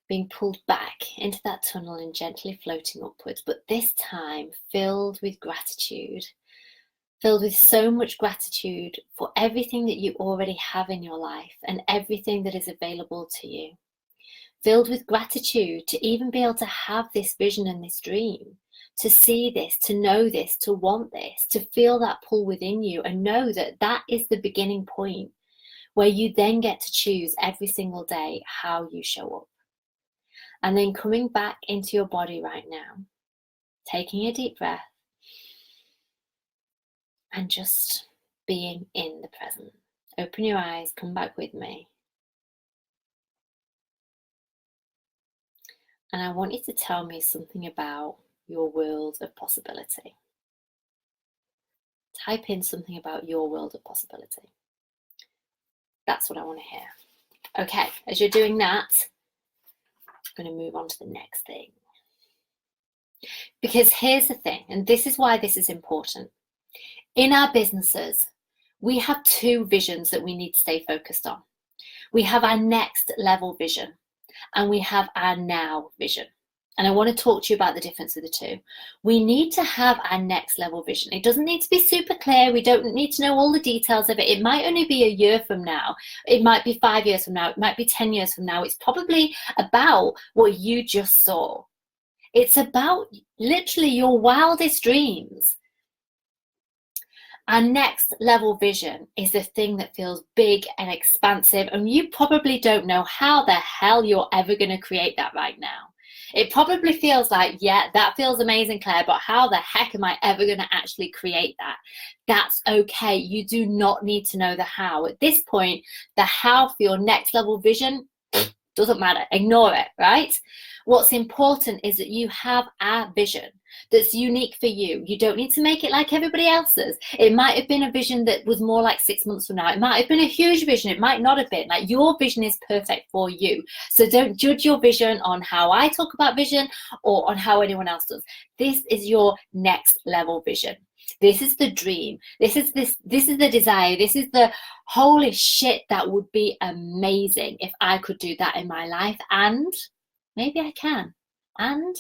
[SPEAKER 1] being pulled back into that tunnel and gently floating upwards, but this time filled with gratitude, filled with so much gratitude for everything that you already have in your life and everything that is available to you. Filled with gratitude to even be able to have this vision and this dream, to see this, to know this, to want this, to feel that pull within you and know that that is the beginning point where you then get to choose every single day how you show up. And then coming back into your body right now, taking a deep breath and just being in the present. Open your eyes, come back with me. And I want you to tell me something about your world of possibility. Type in something about your world of possibility. That's what I want to hear. Okay, as you're doing that, I'm going to move on to the next thing. Because here's the thing, and this is why this is important. In our businesses, we have two visions that we need to stay focused on. We have our next level vision and we have our now vision. And I want to talk to you about the difference of the two. We need to have our next level vision. It doesn't need to be super clear. We don't need to know all the details of it. It might only be a year from now. It might be 5 years from now. It might be 10 years from now. It's probably about what you just saw. It's about literally your wildest dreams. Our next level vision is the thing that feels big and expansive, and you probably don't know how the hell you're ever going to create that right now. It probably feels like, yeah, that feels amazing, Claire, but how the heck am I ever going to actually create that? That's okay. You do not need to know the how. At this point, the how for your next level vision doesn't matter. Ignore it, right? What's important is that you have a vision that's unique for you. You don't need to make it like everybody else's. It might have been a vision that was more like 6 months from now. It might have been a huge vision. It might not have been. Like, your vision is perfect for you. So don't judge your vision on how I talk about vision or on how anyone else does. This is your next level vision. This is the dream. This is the desire. This is the holy shit, that would be amazing if I could do that in my life. And maybe I can. And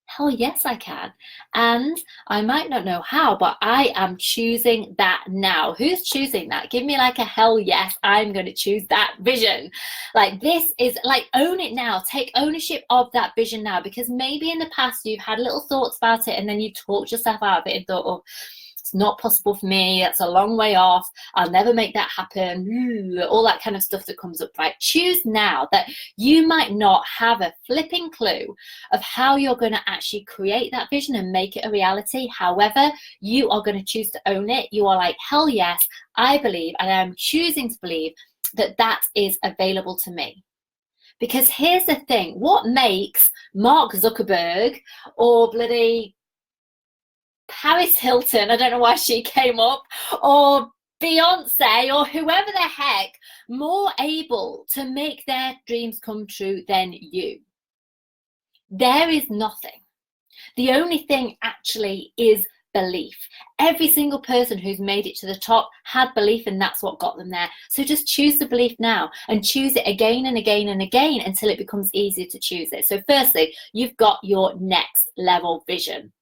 [SPEAKER 1] hell yes, I can. And I might not know how, but I am choosing that now. Who's choosing that? Give me like a hell yes, I'm going to choose that vision. Like, this is like, own it now. Take ownership of that vision now, because maybe in the past you've had little thoughts about it and then you talked yourself out of it and thought, oh, it's not possible for me, that's a long way off, I'll never make that happen, all that kind of stuff that comes up, right? Choose now that you might not have a flipping clue of how you're going to actually create that vision and make it a reality. However, you are going to choose to own it. You are like, hell yes, I believe, and I'm choosing to believe that that is available to me. Because here's the thing, what makes Mark Zuckerberg or bloody Paris Hilton, I don't know why she came up, or Beyonce, or whoever the heck, more able to make their dreams come true than you? There is nothing. The only thing actually is belief. Every single person who's made it to the top had belief, and that's what got them there. So just choose the belief now and choose it again and again and again until it becomes easier to choose it. So firstly, you've got your next level vision.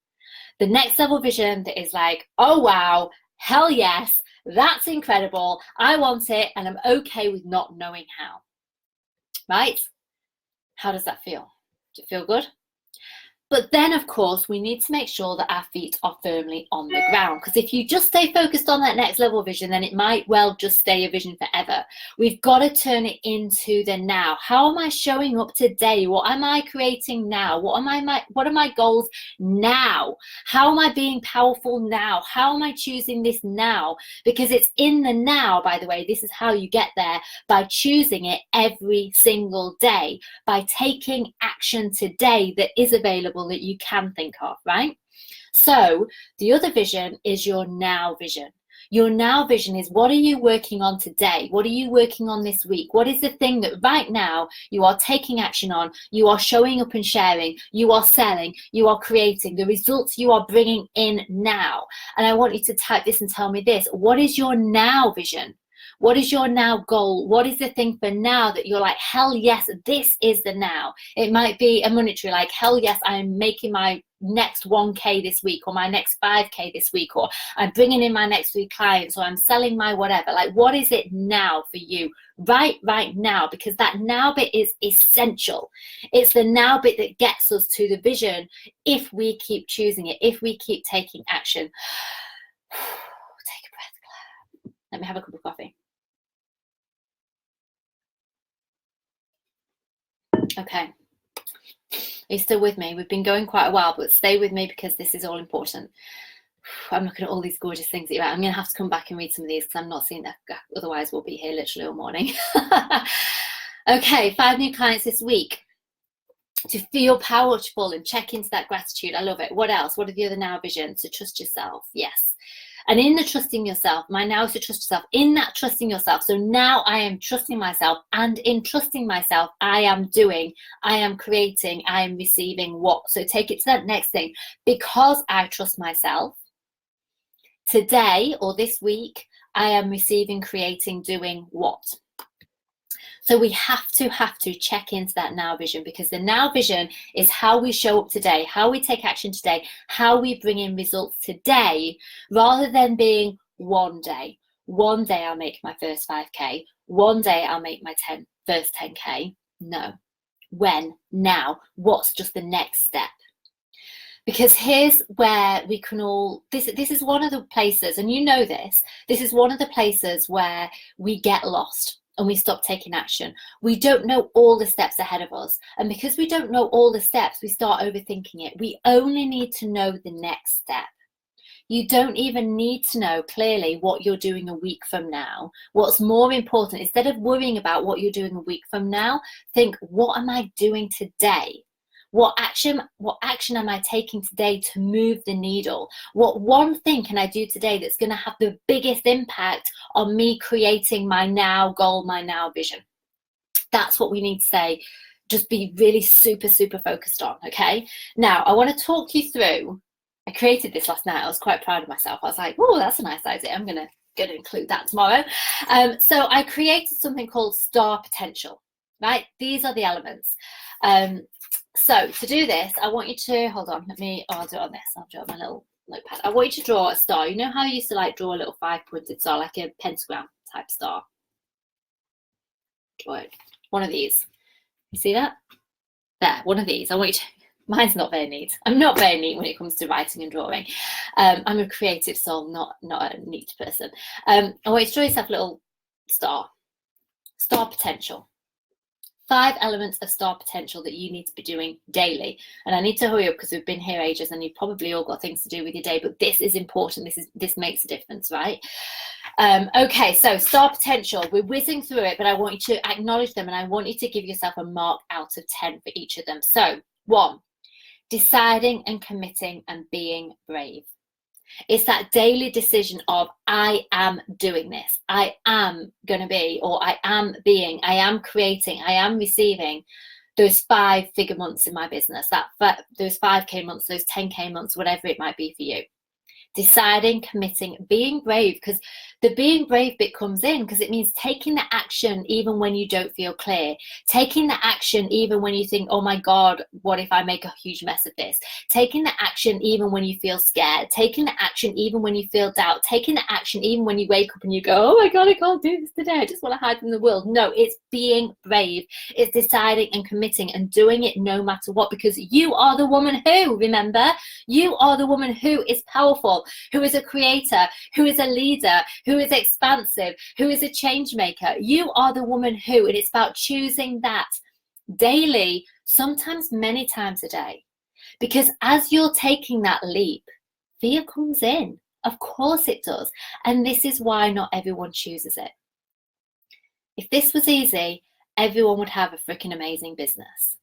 [SPEAKER 1] The next level vision that is like, oh wow, hell yes, that's incredible, I want it, and I'm okay with not knowing how. Right? How does that feel? Does it feel good? But then, of course, we need to make sure that our feet are firmly on the ground, because if you just stay focused on that next level vision, then it might well just stay a vision forever. We've got to turn it into the now. How am I showing up today? What am I creating now? What are my goals now? How am I being powerful now? How am I choosing this now? Because it's in the now, by the way. This is how you get there, by choosing it every single day, by taking action today that is available, that you can think of, right? So the other vision is your now vision. Your now vision is, what are you working on today? What are you working on this week? What is the thing that right now you are taking action on, you are showing up and sharing, you are selling, you are creating, the results you are bringing in now? And I want you to type this and tell me this. What is your now vision? What is your now goal? What is the thing for now that you're like, hell yes, this is the now? It might be a monetary, like, hell yes, I'm making my next 1K this week, or my next 5K this week, or I'm bringing in my next 3 clients, or I'm selling my whatever. Like, what is it now for you right now? Because that now bit is essential. It's the now bit that gets us to the vision if we keep choosing it, if we keep taking action. Take a breath, Claire. Let me have a cup of coffee. Okay, are you still with me? We've been going quite a while, but stay with me because this is all important. I'm looking at all these gorgeous things that you're at. I'm going to have to come back and read some of these because I'm not seeing that. Otherwise, we'll be here literally all morning. Okay, 5 new clients this week. To feel powerful and check into that gratitude. I love it. What else? What are the other now visions? To trust yourself. Yes. And in the trusting yourself, my now is to trust yourself. In that trusting yourself, so now I am trusting myself, and in trusting myself, I am doing, I am creating, I am receiving what? So take it to that next thing. Because I trust myself, today or this week, I am receiving, creating, doing what? So we have to check into that now vision, because the now vision is how we show up today, how we take action today, how we bring in results today, rather than being one day. One day I'll make my first 5K. One day I'll make my first 10K. No. When? Now. What's just the next step? Because here's where we can all, this is one of the places, and you know this is one of the places where we get lost and we stop taking action. We don't know all the steps ahead of us. And because we don't know all the steps, we start overthinking it. We only need to know the next step. You don't even need to know clearly what you're doing a week from now. What's more important, instead of worrying about what you're doing a week from now, think, what am I doing today? What action am I taking today to move the needle? What one thing can I do today that's going to have the biggest impact on me creating my now goal, my now vision? That's what we need to say. Just be really super focused on, okay? Now, I want to talk you through, I created this last night. I was quite proud of myself. I was like, oh, that's a nice idea. I'm going to include that tomorrow. So I created something called Star Potential, right? These are the elements. So to do this, I want you to, hold on, I'll do it on this. I'll draw my little notepad. I want you to draw a star. You know how I used to like draw a little 5-pointed star, like a pentagram type star? Draw it. One of these. You see that? There, one of these. I want you to, mine's not very neat. I'm not very neat when it comes to writing and drawing. I'm a creative soul, not a neat person. I want you to draw yourself a little star. Star potential. 5 elements of star potential that you need to be doing daily. And I need to hurry up because we've been here ages and you've probably all got things to do with your day, but this is important. This makes a difference, right? Okay, so star potential, we're whizzing through it, but I want you to acknowledge them and I want you to give yourself a mark out of 10 for each of them. So 1, deciding and committing and being brave. It's that daily decision of, I am doing this. I am going to be, or I am being, I am creating, I am receiving those 5-figure months in my business, those 5K months, those 10K months, whatever it might be for you. Deciding, committing, being brave, because the being brave bit comes in because it means taking the action even when you don't feel clear, taking the action even when you think, oh my God, what if I make a huge mess of this? Taking the action even when you feel scared, taking the action even when you feel doubt, taking the action even when you wake up and you go, oh my God, I can't do this today. I just want to hide from the world. No, it's being brave. It's deciding and committing and doing it no matter what, because you are the woman who, remember, you are the woman who is powerful, who is a creator, who is a leader, who is expansive, who is a change maker. You are the woman who, and it's about choosing that daily, sometimes many times a day. Because as you're taking that leap, fear comes in. Of course it does. And this is why not everyone chooses it. If this was easy, everyone would have a freaking amazing business.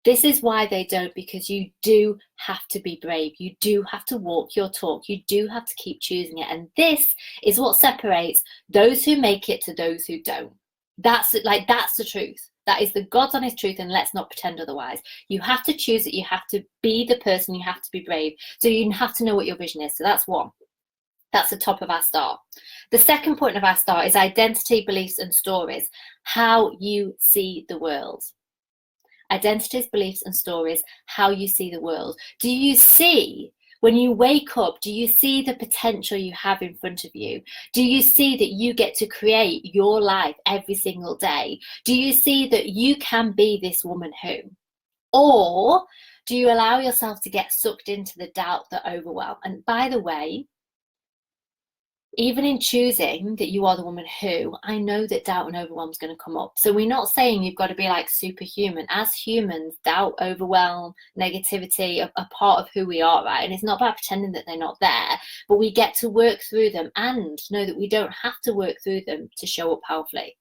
[SPEAKER 1] This is why they don't, because you do have to be brave. You do have to walk your talk. You do have to keep choosing it. And this is what separates those who make it to those who don't. That's the truth. That is the God's honest truth, and let's not pretend otherwise. You have to choose it. You have to be the person. You have to be brave. So you have to know what your vision is. So that's one. That's the top of our star. The second point of our star is identity, beliefs, and stories. How you see the world. Identities, beliefs, and stories, how you see the world. Do you see, when you wake up, do you see the potential you have in front of you? Do you see that you get to create your life every single day? Do you see that you can be this woman who? Or do you allow yourself to get sucked into the doubt, the overwhelm? And by the way, even in choosing that you are the woman who, I know that doubt and overwhelm is going to come up. So we're not saying you've got to be like superhuman. As humans, doubt, overwhelm, negativity are part of who we are, right? And it's not about pretending that they're not there, but we get to work through them and know that we don't have to work through them to show up powerfully.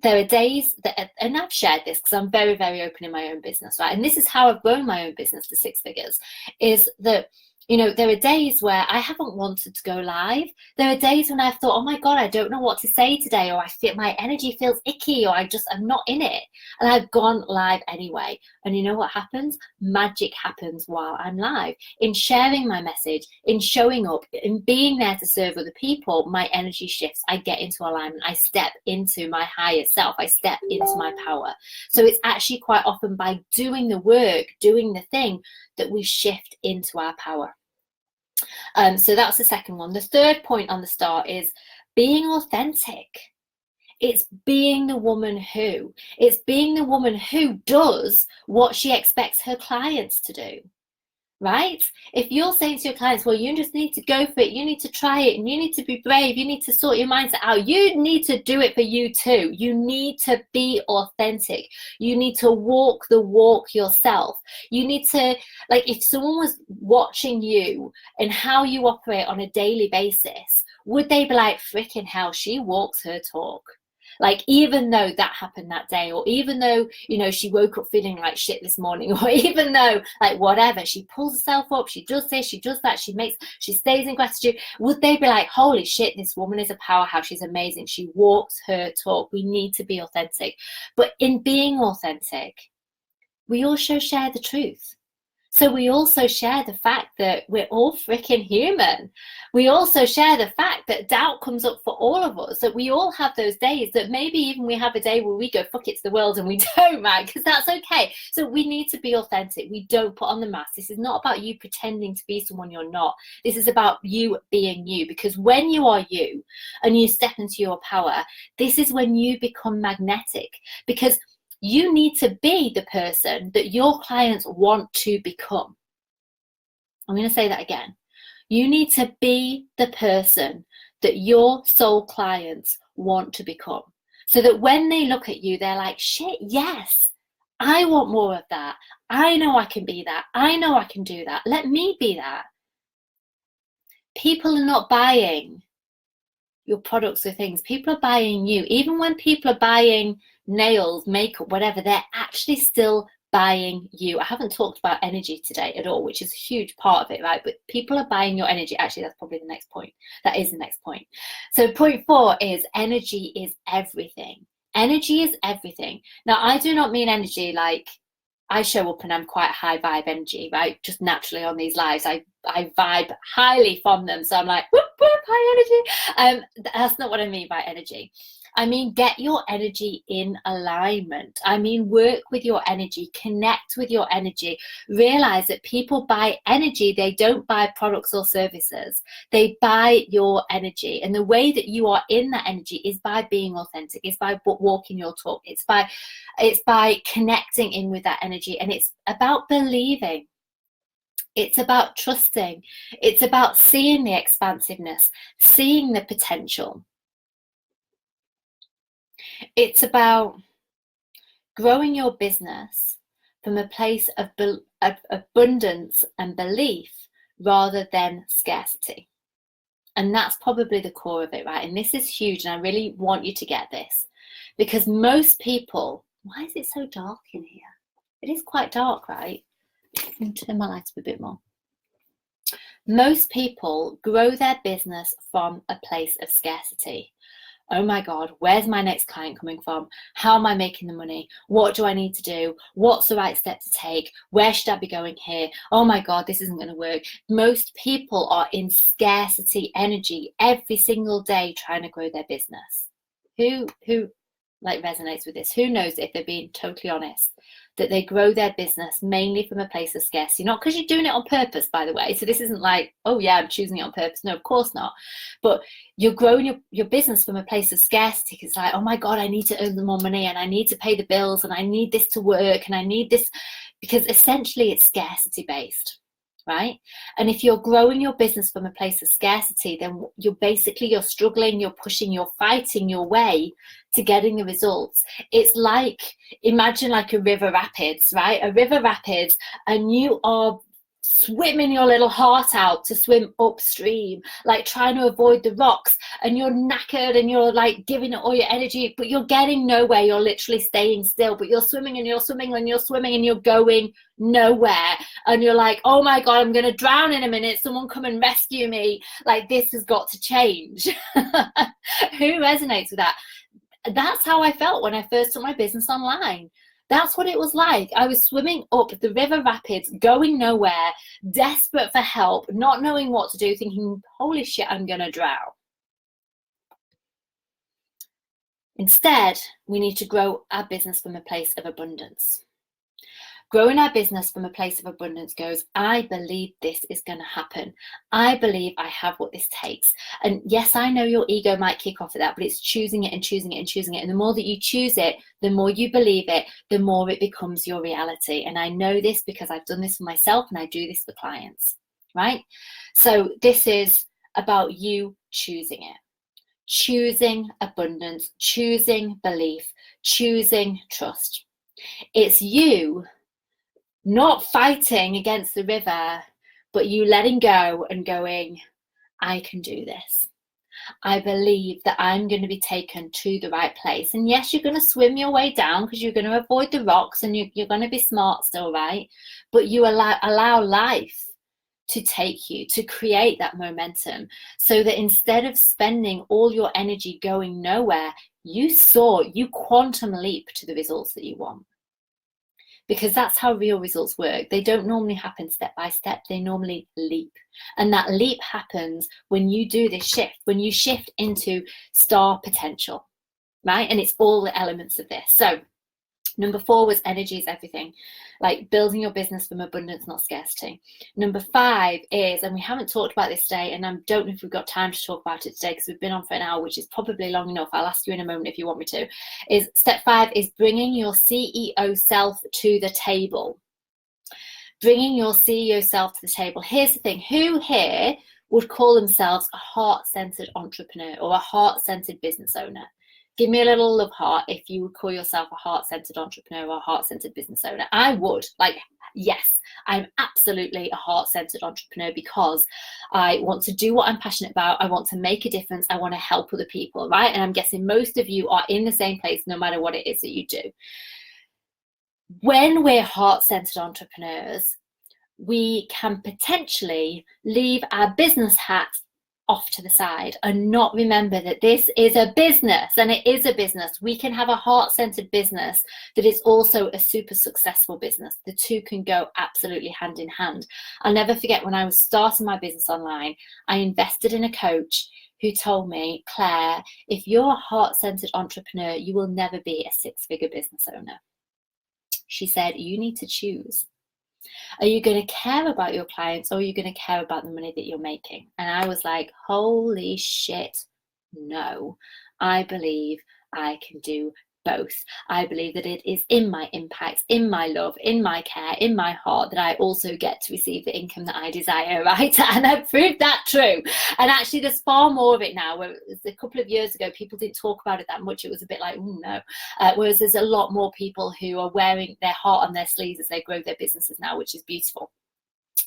[SPEAKER 1] There are days that, and I've shared this because I'm very, very open in my own business, right? And this is how I've grown my own business to 6 figures, is that, you know, there are days where I haven't wanted to go live. There are days when I've thought, oh my God, I don't know what to say today, or I feel my energy feels icky, or I'm not in it. And I've gone live anyway. And you know what happens? Magic happens while I'm live. In sharing my message, in showing up, in being there to serve other people, my energy shifts. I get into alignment. I step into my higher self. I step into my power. So it's actually quite often by doing the work, doing the thing, that we shift into our power. So that's the second one. The third point on the star is being authentic. It's being the woman who. It's being the woman who does what she expects her clients to do. Right? If you're saying to your clients, well, you just need to go for it, you need to try it, and you need to be brave, you need to sort your mindset out, you need to do it for you too. You need to be authentic. You need to walk the walk yourself. You need to, like, if someone was watching you and how you operate on a daily basis, would they be like, freaking hell, she walks her talk? Like, even though that happened that day, or even though, you know, she woke up feeling like shit this morning, or even though, like, whatever, she pulls herself up, she does this, she does that, she stays in gratitude, would they be like, holy shit, this woman is a powerhouse, she's amazing, she walks her talk? We need to be authentic. But in being authentic, we also share the truth. So we also share the fact that we're all freaking human. We also share the fact that doubt comes up for all of us, that we all have those days, that maybe even we have a day where we go, fuck it to the world, and we don't, right? Because that's okay. So we need to be authentic. We don't put on the mask. This is not about you pretending to be someone you're not. This is about you being you, because when you are you and you step into your power, this is when you become magnetic, because you need to be the person that your clients want to become. I'm going to say that again. You need to be the person that your soul clients want to become, so that when they look at you, they're like, shit, yes, I want more of that. I know I can be that. I know I can do that. Let me be that. People are not buying your products or things. People are buying you. Even when people are buying nails, makeup, whatever, they're actually still buying you. I haven't talked about energy today at all, which is a huge part of it, right? But people are buying your energy. Actually, that's probably the next point. That is the next point. So point 4 is energy is everything. Energy is everything. Now, I do not mean energy like I show up and I'm quite high vibe energy, right? Just naturally on these lives, I vibe highly from them. So I'm like, whoop, whoop, high energy. That's not what I mean by energy. I mean, get your energy in alignment. I mean, work with your energy, connect with your energy. Realize that people buy energy, they don't buy products or services. They buy your energy. And the way that you are in that energy is by being authentic, it's by walking your talk, it's by connecting in with that energy. And it's about believing. It's about trusting. It's about seeing the expansiveness, seeing the potential. It's about growing your business from a place of abundance and belief rather than scarcity. And that's probably the core of it, right? And this is huge. And I really want you to get this, because most people, why is it so dark in here? It is quite dark, right? Can turn my light up a bit more. Most people grow their business from a place of scarcity. Oh my God, where's my next client coming from? How am I making the money? What do I need to do? What's the right step to take? Where should I be going here? Oh my God, this isn't going to work. Most people are in scarcity energy every single day trying to grow their business. Who like resonates with this? Who knows, if they're being totally honest, that they grow their business mainly from a place of scarcity? Not because you're doing it on purpose, by the way. So this isn't like, oh yeah, I'm choosing it on purpose. No, of course not. But you're growing your business from a place of scarcity. It's like, oh my God, I need to earn more money and I need to pay the bills and I need this to work and I need this, because essentially it's scarcity based. Right? And if you're growing your business from a place of scarcity, then you're struggling, you're pushing, you're fighting your way to getting the results. It's like, imagine like a river rapids, right? A river rapids, and you are swimming your little heart out to swim upstream, like trying to avoid the rocks, and you're knackered and you're like giving it all your energy, but you're getting nowhere. You're literally staying still, but you're swimming and you're swimming and you're swimming and you're going nowhere. And you're like, oh my God, I'm going to drown in a minute. Someone come and rescue me. Like, this has got to change. Who resonates with that? That's how I felt when I first took my business online. That's what it was like. I was swimming up the river rapids, going nowhere, desperate for help, not knowing what to do, thinking, holy shit, I'm going to drown. Instead, we need to grow our business from a place of abundance. Growing our business from a place of abundance goes, I believe this is going to happen. I believe I have what this takes. And yes, I know your ego might kick off at that, but it's choosing it and choosing it and choosing it. And the more that you choose it, the more you believe it, the more it becomes your reality. And I know this because I've done this for myself and I do this for clients, right? So this is about you choosing it. Choosing abundance, choosing belief, choosing trust. It's you not fighting against the river, but you letting go and going, I can do this. I believe that I'm going to be taken to the right place. And yes, you're going to swim your way down because you're going to avoid the rocks and you're going to be smart still, right? But you allow life to take you, to create that momentum, so that instead of spending all your energy going nowhere, you quantum leap to the results that you want. Because that's how real results work. They don't normally happen step by step. They normally leap. And that leap happens when you do this shift, when you shift into star potential, right? And it's all the elements of this. So number 4 was energy is everything, like building your business from abundance, not scarcity. Number 5 is, and we haven't talked about this today, and I don't know if we've got time to talk about it today because we've been on for an hour, which is probably long enough. I'll ask you in a moment if you want me to. Is step 5 is bringing your CEO self to the table. Bringing your CEO self to the table. Here's the thing. Who here would call themselves a heart-centered entrepreneur or a heart-centered business owner? Give me a little love heart if you would call yourself a heart-centered entrepreneur or a heart-centered business owner. I would. Like, yes, I'm absolutely a heart-centered entrepreneur because I want to do what I'm passionate about. I want to make a difference. I want to help other people, right? And I'm guessing most of you are in the same place no matter what it is that you do. When we're heart-centered entrepreneurs, we can potentially leave our business hat off to the side and not remember that this is a business, and it is a business. We can have a heart-centered business that is also a super successful business. The two can go absolutely hand in hand. I'll never forget when I was starting my business online, I invested in a coach who told me, Claire, if you're a heart-centered entrepreneur, you will never be a six-figure business owner. She said, you need to choose. Are you going to care about your clients, or are you going to care about the money that you're making? And I was like, holy shit, no. I believe I can do both. I believe that it is in my impact, in my love, in my care, in my heart, that I also get to receive the income that I desire, right? And I've proved that true. And actually there's far more of it now, where a couple of years ago people didn't talk about it that much. It was a bit like, no. Whereas there's a lot more people who are wearing their heart on their sleeves as they grow their businesses now, which is beautiful.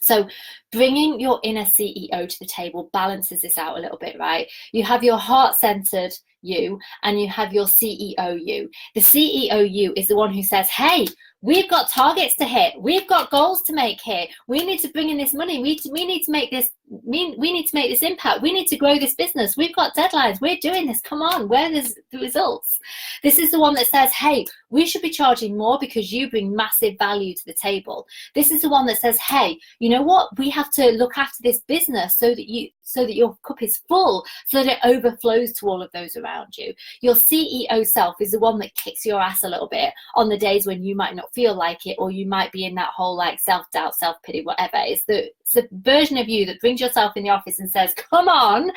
[SPEAKER 1] So bringing your inner CEO to the table balances this out a little bit, right? You have your heart-centered you, and you have your CEO you. The CEO you is the one who says, hey, we've got targets to hit. We've got goals to make here. We need to bring in this money. We need to make this. We need to make this impact. We need to grow this business. We've got deadlines. We're doing this. Come on, where is the results? This is the one that says, hey, we should be charging more because you bring massive value to the table. This is the one that says, hey, you know what? We have to look after this business so that your cup is full, so that it overflows to all of those around you. Your CEO self is the one that kicks your ass a little bit on the days when you might not feel like it, or you might be in that whole like self-doubt, self-pity, whatever. It's the version of you that brings yourself in the office and says, come on,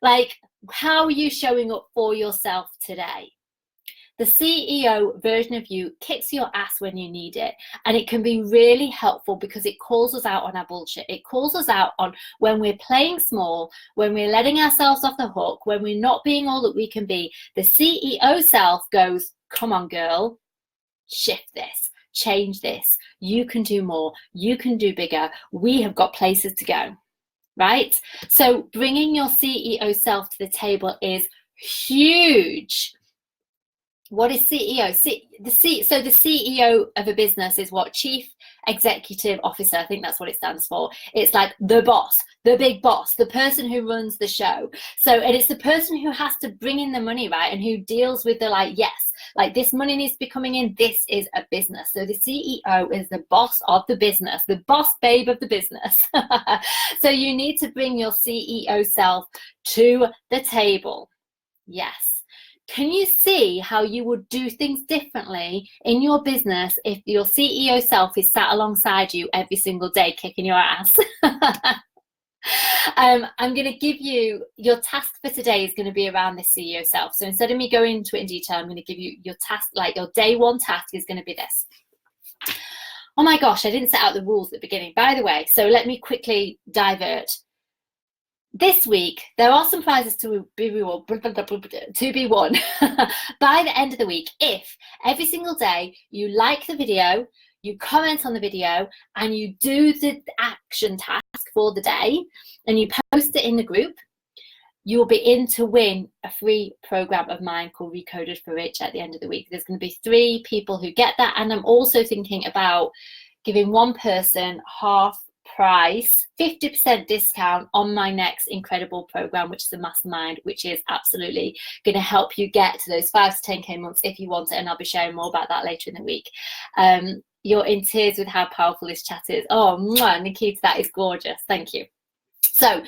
[SPEAKER 1] like, how are you showing up for yourself today? The CEO version of you kicks your ass when you need it, and it can be really helpful because it calls us out on our bullshit. It calls us out on when we're playing small, when we're letting ourselves off the hook, when we're not being all that we can be. The CEO self goes, come on, girl, shift this, change this. You can do more. You can do bigger. We have got places to go, right? So bringing your CEO self to the table is huge. What is CEO? So the CEO of a business is what? Chief Executive Officer. I think that's what it stands for. It's like the boss, the big boss, the person who runs the show. So, and it's the person who has to bring in the money, right? And who deals with the like, yes, like this money needs to be coming in. This is a business. So the CEO is the boss of the business, the boss babe of the business. So you need to bring your CEO self to the table. Yes. Can you see how you would do things differently in your business if your CEO self is sat alongside you every single day kicking your ass? I'm going to give you your task for today is going to be around this CEO self. So instead of me going into it in detail, I'm going to give you your task, like your day one task is going to be this. Oh my gosh, I didn't set out the rules at the beginning, by the way. So let me quickly divert. This week, there are some prizes to be won by the end of the week if every single day you like the video, you comment on the video, and you do the action task for the day, and you post it in the group. You will be in to win a free program of mine called Recoded for Rich at the end of the week. There's going to be 3 people who get that, and I'm also thinking about giving one person half price, 50% discount on my next incredible program, which is a mastermind, which is absolutely going to help you get to those 5 to 10k months if you want it, and I'll be sharing more about that later in the week. You're in tears with how powerful this chat is. Oh, Nikita, that is gorgeous. Thank you. So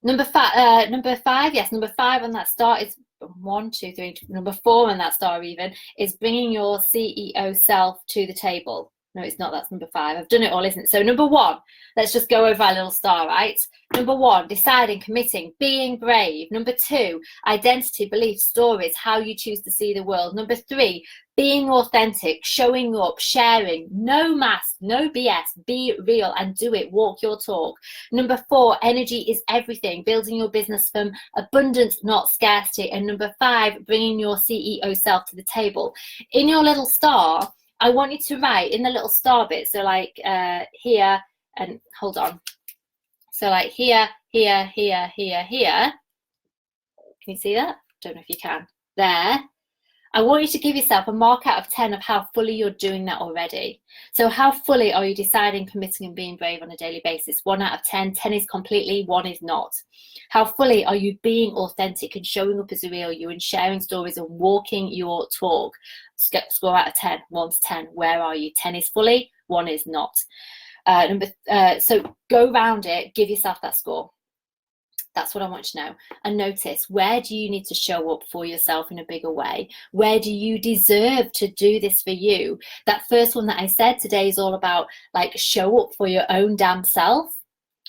[SPEAKER 1] number 5, yes, number 5 on that star is 1, 2, 3. Number 4 on that star even is bringing your CEO self to the table. No, it's not. That's number 5. I've done it all, isn't it? So number 1, let's just go over our little star, right? Number 1, deciding, committing, being brave. Number 2, identity, beliefs, stories, how you choose to see the world. Number 3, being authentic, showing up, sharing, no mask, no BS, be real and do it, walk your talk. Number 4, energy is everything, building your business from abundance, not scarcity. And number 5, bringing your CEO self to the table. In your little star, I want you to write in the little star bit, so like here, and hold on. So like here, here, here, here, here. Can you see that? Don't know if you can. There. I want you to give yourself a mark out of 10 of how fully you're doing that already. So how fully are you deciding, committing and being brave on a daily basis? 1 out of 10. 10 is completely, 1 is not. How fully are you being authentic and showing up as a real you and sharing stories and walking your talk? Score out of 10. 1 to 10. Where are you? 10 is fully, 1 is not. So go around it, give yourself that score. That's what I want you to know. And notice, where do you need to show up for yourself in a bigger way? Where do you deserve to do this for you? That first one that I said today is all about like show up for your own damn self.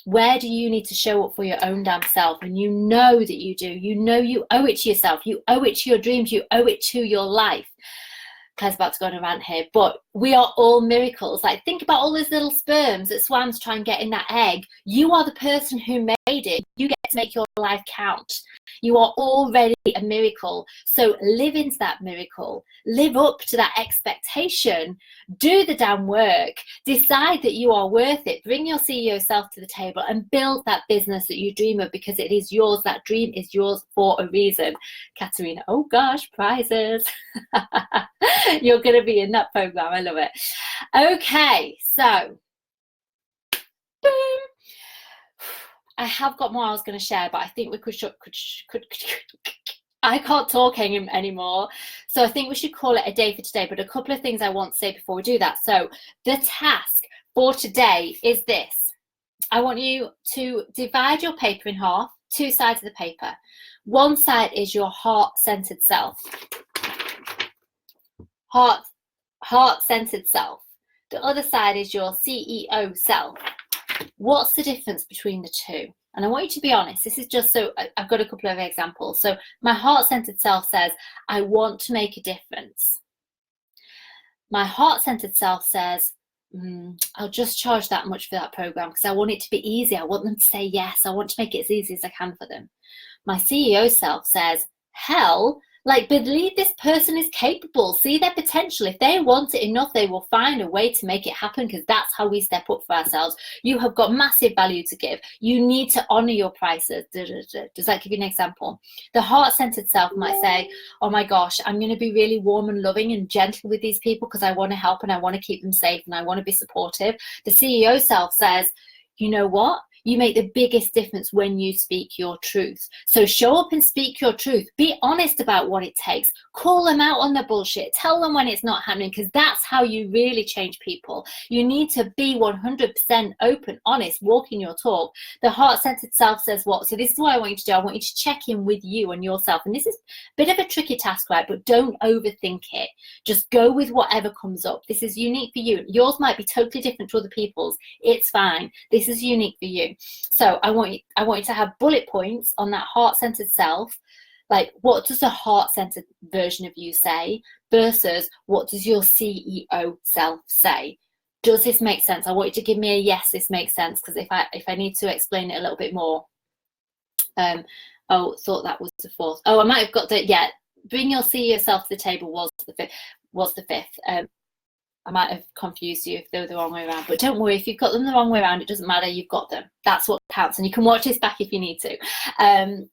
[SPEAKER 1] Where do you need to show up for your own damn self? And you know that you do. You know you owe it to yourself. You owe it to your dreams. You owe it to your life. Claire's about to go on a rant here, but we are all miracles. Like, think about all those little sperms that swam to try and get in that egg. You are the person who made it. You get to make your life count. You are already a miracle. So live into that miracle. Live up to that expectation. Do the damn work. Decide that you are worth it. Bring your CEO self to the table and build that business that you dream of, because it is yours. That dream is yours for a reason. Katerina, oh gosh, prizes. You're going to be in that program. I love it. Okay, so boom. I have got more I was going to share, but I think we could I can't talk anymore. So I think we should call it a day for today. But a couple of things I want to say before we do that. So the task for today is this. I want you to divide your paper in half, 2 sides of the paper. One side is your heart-centered self. Heart-centered self. The other side is your CEO self. What's the difference between the two? And I want you to be honest. This is just so I've got a couple of examples. So my heart-centered self says, I want to make a difference. My heart-centered self says, I'll just charge that much for that program because I want it to be easy. I want them to say yes. I want to make it as easy as I can for them. My CEO self says, hell, like, believe this person is capable. See their potential. If they want it enough, they will find a way to make it happen, because that's how we step up for ourselves. You have got massive value to give. You need to honor your prices. Does that give you an example? The heart-centered self might say, oh my gosh, I'm going to be really warm and loving and gentle with these people because I want to help and I want to keep them safe and I want to be supportive. The CEO self says, you know what? You make the biggest difference when you speak your truth. So show up and speak your truth. Be honest about what it takes. Call them out on the bullshit. Tell them when it's not happening, because that's how you really change people. You need to be 100% open, honest, walking your talk. The heart-centered self says what? So this is what I want you to do. I want you to check in with you and yourself. And this is a bit of a tricky task, right? But don't overthink it. Just go with whatever comes up. This is unique for you. Yours might be totally different to other people's. It's fine. This is unique for you. So I want you to have bullet points on that heart-centered self. Like, what does the heart-centered version of you say versus what does your CEO self say? Does this make sense? I want you to give me a yes, this makes sense, because if I need to explain it a little bit more. Oh, thought that was the fourth. Oh, I might have got the, yeah, bring your CEO self to the table was the fifth. I might have confused you if they were the wrong way around, but don't worry, if you've got them the wrong way around, it doesn't matter, you've got them. That's what counts, and you can watch this back if you need to.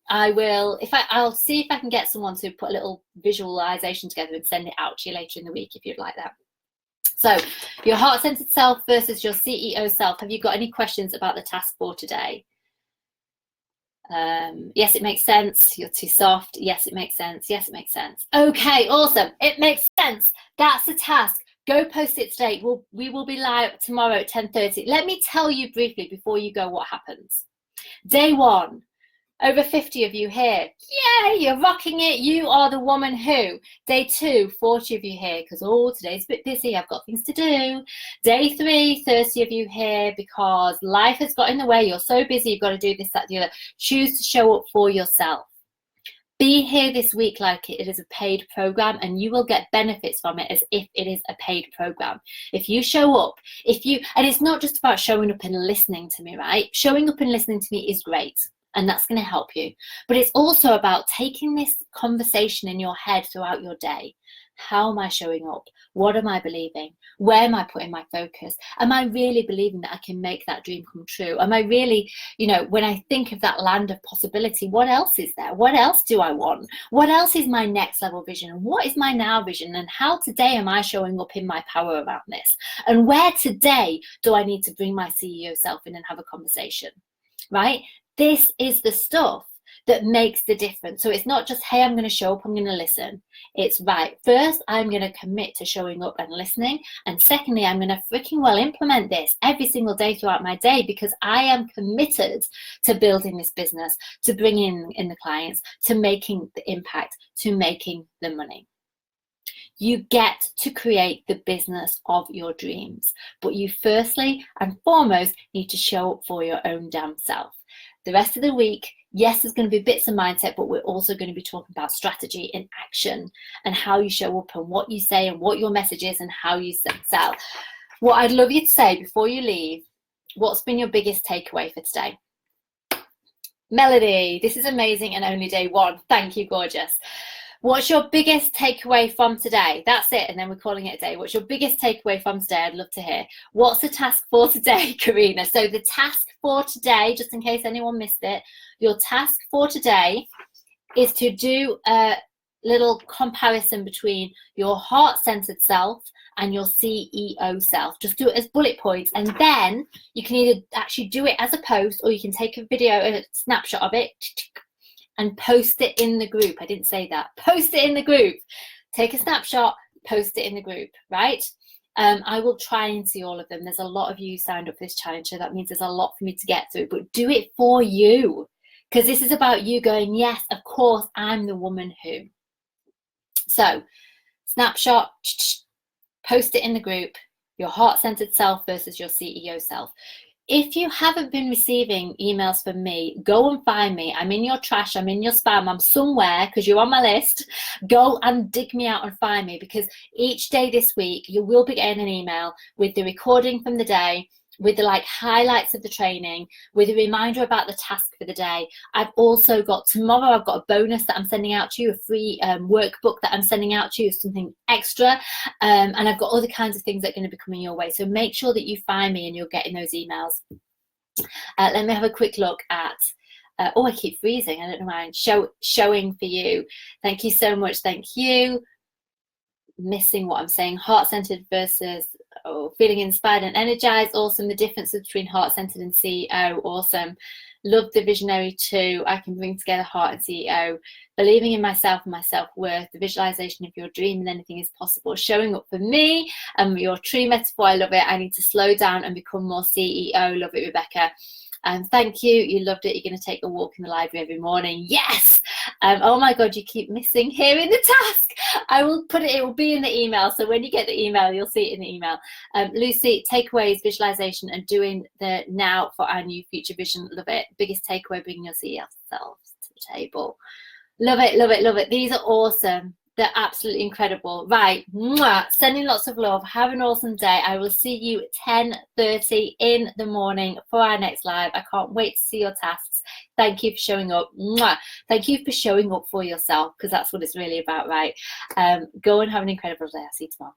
[SPEAKER 1] I'll see if I can get someone to put a little visualization together and send it out to you later in the week if you'd like that. So your heart-centered self versus your CEO self. Have you got any questions about the task for today? Yes, it makes sense. You're too soft. Yes, it makes sense. Yes, it makes sense. Okay, awesome. It makes sense. That's the task. Go post it today. We will be live tomorrow at 10:30. Let me tell you briefly before you go what happens. Day 1, over 50 of you here. Yay, you're rocking it. You are the woman who. Day 2, 40 of you here because, oh, today's a bit busy. I've got things to do. Day 3, 30 of you here because life has got in the way. You're so busy. You've got to do this, that, the other. Choose to show up for yourself. Be here this week like it is a paid program, and you will get benefits from it as if it is a paid program. If you show up, and it's not just about showing up and listening to me, right? Showing up and listening to me is great, and that's going to help you. But it's also about taking this conversation in your head throughout your day. How am I showing up? What am I believing? Where am I putting my focus? Am I really believing that I can make that dream come true? Am I really, when I think of that land of possibility, what else is there? What else do I want? What else is my next level vision? And what is my now vision? And how today am I showing up in my power around this? And where today do I need to bring my CEO self in and have a conversation, right? This is the stuff that makes the difference. So it's not just, hey, I'm going to show up, I'm going to listen. It's right. First, I'm going to commit to showing up and listening. And secondly, I'm going to freaking well implement this every single day throughout my day, because I am committed to building this business, to bringing in the clients, to making the impact, to making the money. You get to create the business of your dreams, but you firstly and foremost need to show up for your own damn self. The rest of the week, yes, there's going to be bits of mindset, but we're also going to be talking about strategy in action and how you show up and what you say and what your message is and how you sell. What I'd love you to say before you leave, what's been your biggest takeaway for today? Melody, this is amazing and only day one. Thank you, gorgeous. What's your biggest takeaway from today? That's it, and then we're calling it a day. What's your biggest takeaway from today? I'd love to hear. What's the task for today, Karina? So the task for today, just in case anyone missed it, your task for today is to do a little comparison between your heart-centered self and your CEO self. Just do it as bullet points, and then you can either actually do it as a post, or you can take a video, a snapshot of it, and post it in the group. I didn't say that. Post it in the group. Take a snapshot, post it in the group, right? I will try and see all of them. There's a lot of you signed up for this challenge, so that means there's a lot for me to get through, but do it for you, because this is about you going, yes, of course, I'm the woman who. So snapshot, post it in the group, your heart-centered self versus your CEO self. If you haven't been receiving emails from me, go and find me. I'm in your trash, I'm in your spam, I'm somewhere because you're on my list. Go and dig me out and find me, because each day this week you will be getting an email with the recording from the day, with the highlights of the training, with a reminder about the task for the day. I've also got tomorrow, I've got a bonus that I'm sending out to you, a free workbook that I'm sending out to you, something extra, and I've got other kinds of things that are going to be coming your way. So make sure that you find me and you're getting those emails. Let me have a quick look at oh, I keep freezing, I don't know why. Showing for you. Thank you so much. Thank you. Missing what I'm saying. Heart-centered versus feeling inspired and energized. Awesome. The differences between heart-centered and CEO. Awesome. Love the visionary too. I can bring together heart and CEO. Believing in myself and my self-worth. The visualization of your dream and anything is possible. Showing up for me. Your tree metaphor. I love it. I need to slow down and become more CEO. Love it, Rebecca. Thank you. You loved it. You're going to take a walk in the library every morning. Yes. Oh my God, you keep missing here in the task. I will put it. It will be in the email. So when you get the email, you'll see it in the email. Lucy, takeaways, visualization, and doing the now for our new future vision. Love it. Biggest takeaway: bringing your CEO self to the table. Love it. Love it. Love it. These are awesome. They're absolutely incredible. Right, mwah, sending lots of love. Have an awesome day. I will see you at 10:30 in the morning for our next live. I can't wait to see your tasks. Thank you for showing up. Mwah. Thank you for showing up for yourself, because that's what it's really about, right? Go and have an incredible day. I'll see you tomorrow.